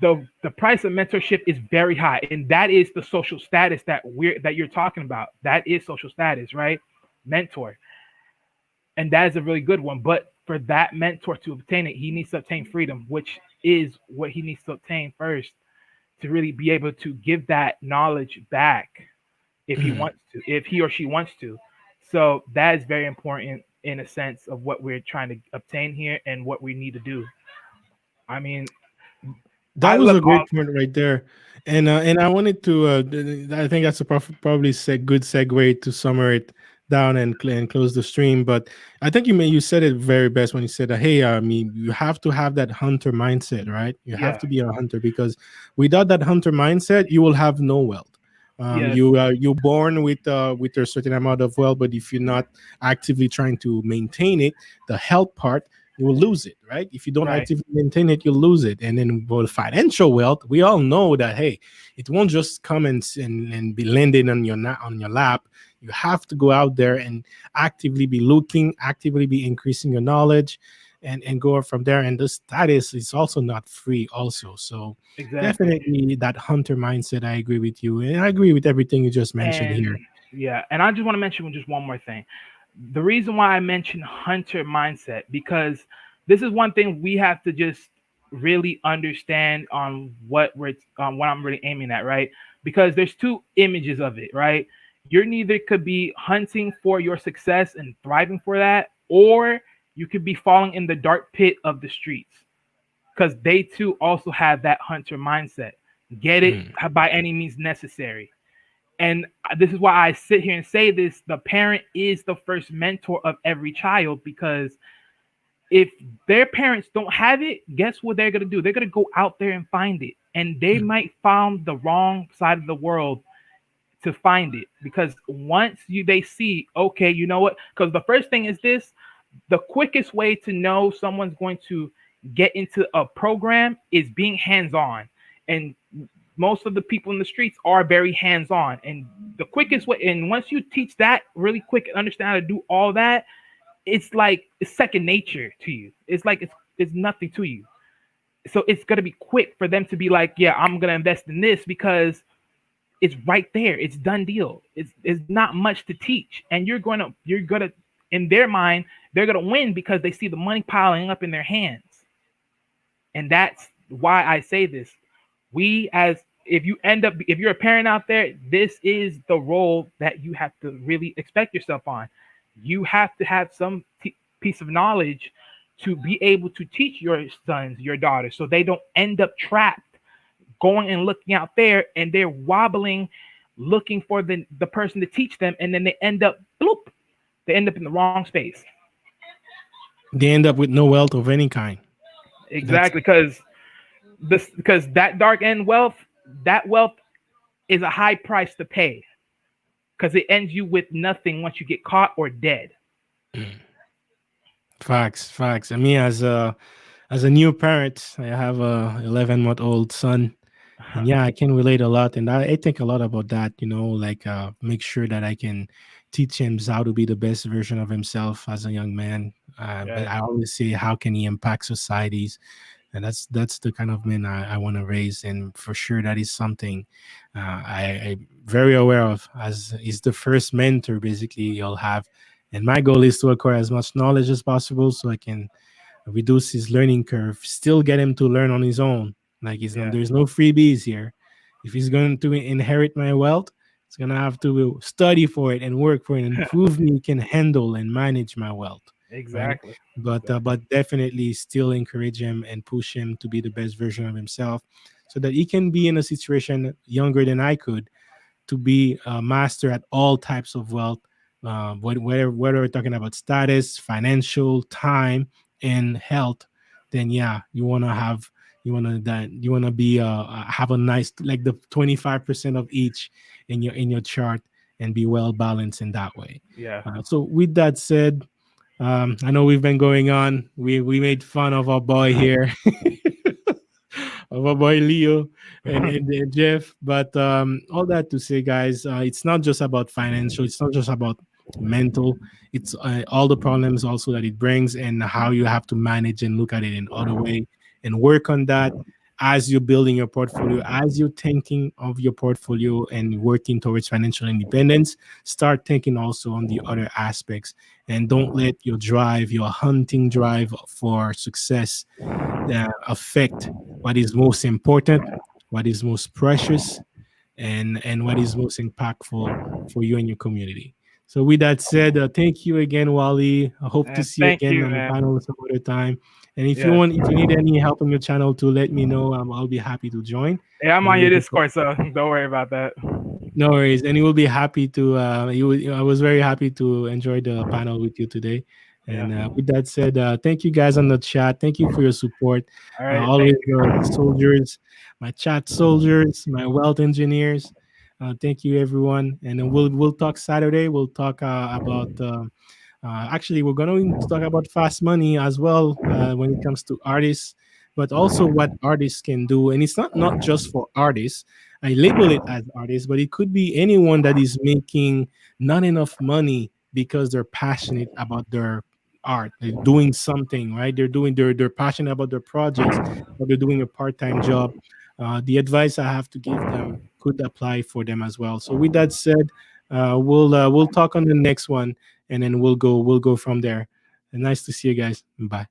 the price of mentorship is very high, and that is the social status that you're talking about. That is social status, right? Mentor, and that is a really good one. But for that mentor to obtain it, he needs to obtain freedom, which is what he needs to obtain first to really be able to give that knowledge back if he Mm. wants to, if he or she wants to. So that is very important in a sense of what we're trying to obtain here and what we need to do. I mean, That I was love a all. great point right there, and I wanted to. I think that's a probably good segue to summer it down and and close the stream. But I think you said it very best when you said that. Hey, I mean, you have to have that hunter mindset, right? You have Yeah. to be a hunter because without that hunter mindset, you will have no wealth. Yes. You're born with a certain amount of wealth, but if you're not actively trying to maintain it, the health part, you will lose it, right? If you don't Right. actively maintain it, you'll lose it. And then for financial wealth, we all know that hey, it won't just come and be landing on on your lap. You have to go out there and actively be looking, actively be increasing your knowledge, and go from there. And the status is also not free, also. So Exactly. definitely that hunter mindset. I agree with you, and I agree with everything you just mentioned And here. yeah, and I just want to mention just one more thing. The reason why I mentioned hunter mindset because this is one thing we have to just really understand on what I'm really aiming at, right? Because there's two images of it, right? You're neither could be hunting for your success and thriving for that, or you could be falling in the dark pit of the streets because they too also have that hunter mindset. Get it Mm, by any means necessary. And this is why I sit here and say this: the parent is the first mentor of every child because if their parents don't have it, guess what they're going to do? They're going to go out there and find it. And they mm, might find the wrong side of the world to find it because once they see, okay, you know what? Because the first thing is this: the quickest way to know someone's going to get into a program is being hands on. And most of the people in the streets are very hands on. And the quickest way, and once you teach that really quick and understand how to do all that, it's like it's second nature to you. It's like it's nothing to you. So it's gonna be quick for them to be like, yeah, I'm gonna invest in this because it's right there. It's done deal. It's not much to teach, and you're gonna in their mind they're gonna win because they see the money piling up in their hands, and that's why I say this. We as if you end up if you're a parent out there, this is the role that you have to really expect yourself on. You have to have some piece of knowledge to be able to teach your sons, your daughters, so they don't end up trapped going and looking out there and they're wobbling looking for the person to teach them and then they end up bloop. they end up in the wrong space. They end up with no wealth of any kind. That's Exactly, because that dark end wealth, that wealth is a high price to pay because it ends you with nothing once you get caught or dead. facts, facts. I mean, as a new parent, I have a 11-month-old son, and yeah, I can relate a lot, and I think a lot about that. Like make sure that I can teach him how to be the best version of himself as a young man. But Yeah, I always say, how can he impact societies? And that's the kind of man I want to raise, and for sure that is something I'm very aware of, as he's the first mentor basically you'll have. And my goal is to acquire as much knowledge as possible so I can reduce his learning curve, still get him to learn on his own. Like yeah, there's no freebies here. If he's going to inherit my wealth, he's gonna have to study for it and work for it and prove me he can handle and manage my wealth, right? exactly, exactly. But definitely still encourage him and push him to be the best version of himself, so that he can be in a situation younger than I could, to be a master at all types of wealth, whether we're talking about status, financial, time, and health. Then yeah, you want to be have a nice, like the 25% of each in your chart, and be well balanced in that way. Yeah, So with that said, I know we've been going on. We made fun of our boy here, of our boy Leo and Jeff. But all that to say, guys, it's not just about financial. It's not just about mental. It's all the problems also that it brings, and how you have to manage and look at it in other way, and work on that as you're building your portfolio, as you're thinking of your portfolio and working towards financial independence. Start thinking also on the other aspects, and don't let your drive, your hunting drive for success, affect what is most important, what is most precious, and what is most impactful for you and your community. So with that said, thank you again, Wally. I hope to and see you thank again you, on the man. panel some other time. And Yes, if you need any help on your channel too, let me know. I'll be happy to join. yeah, I'm And on we'll your be Discord, so don't worry about that. no worries, and you will be happy to. I was very happy to enjoy the panel with you today. Yeah. And with that said, thank you guys on the chat. Thank you for your support. All right. Thank Always you. the soldiers, my chat soldiers, my wealth engineers. Thank you, everyone. And then we'll talk Saturday. We'll talk about. Actually, we're going to talk about fast money as well, when it comes to artists, but also what artists can do. And it's not just for artists. I label it as artists, but it could be anyone that is making not enough money because they're passionate about their art. They're doing something, right? They're passionate about their projects, or they're doing a part-time job. The advice I have to give them could apply for them as well. So with that said, we'll talk on the next one, and then we'll go from there. And nice to see you guys. Bye.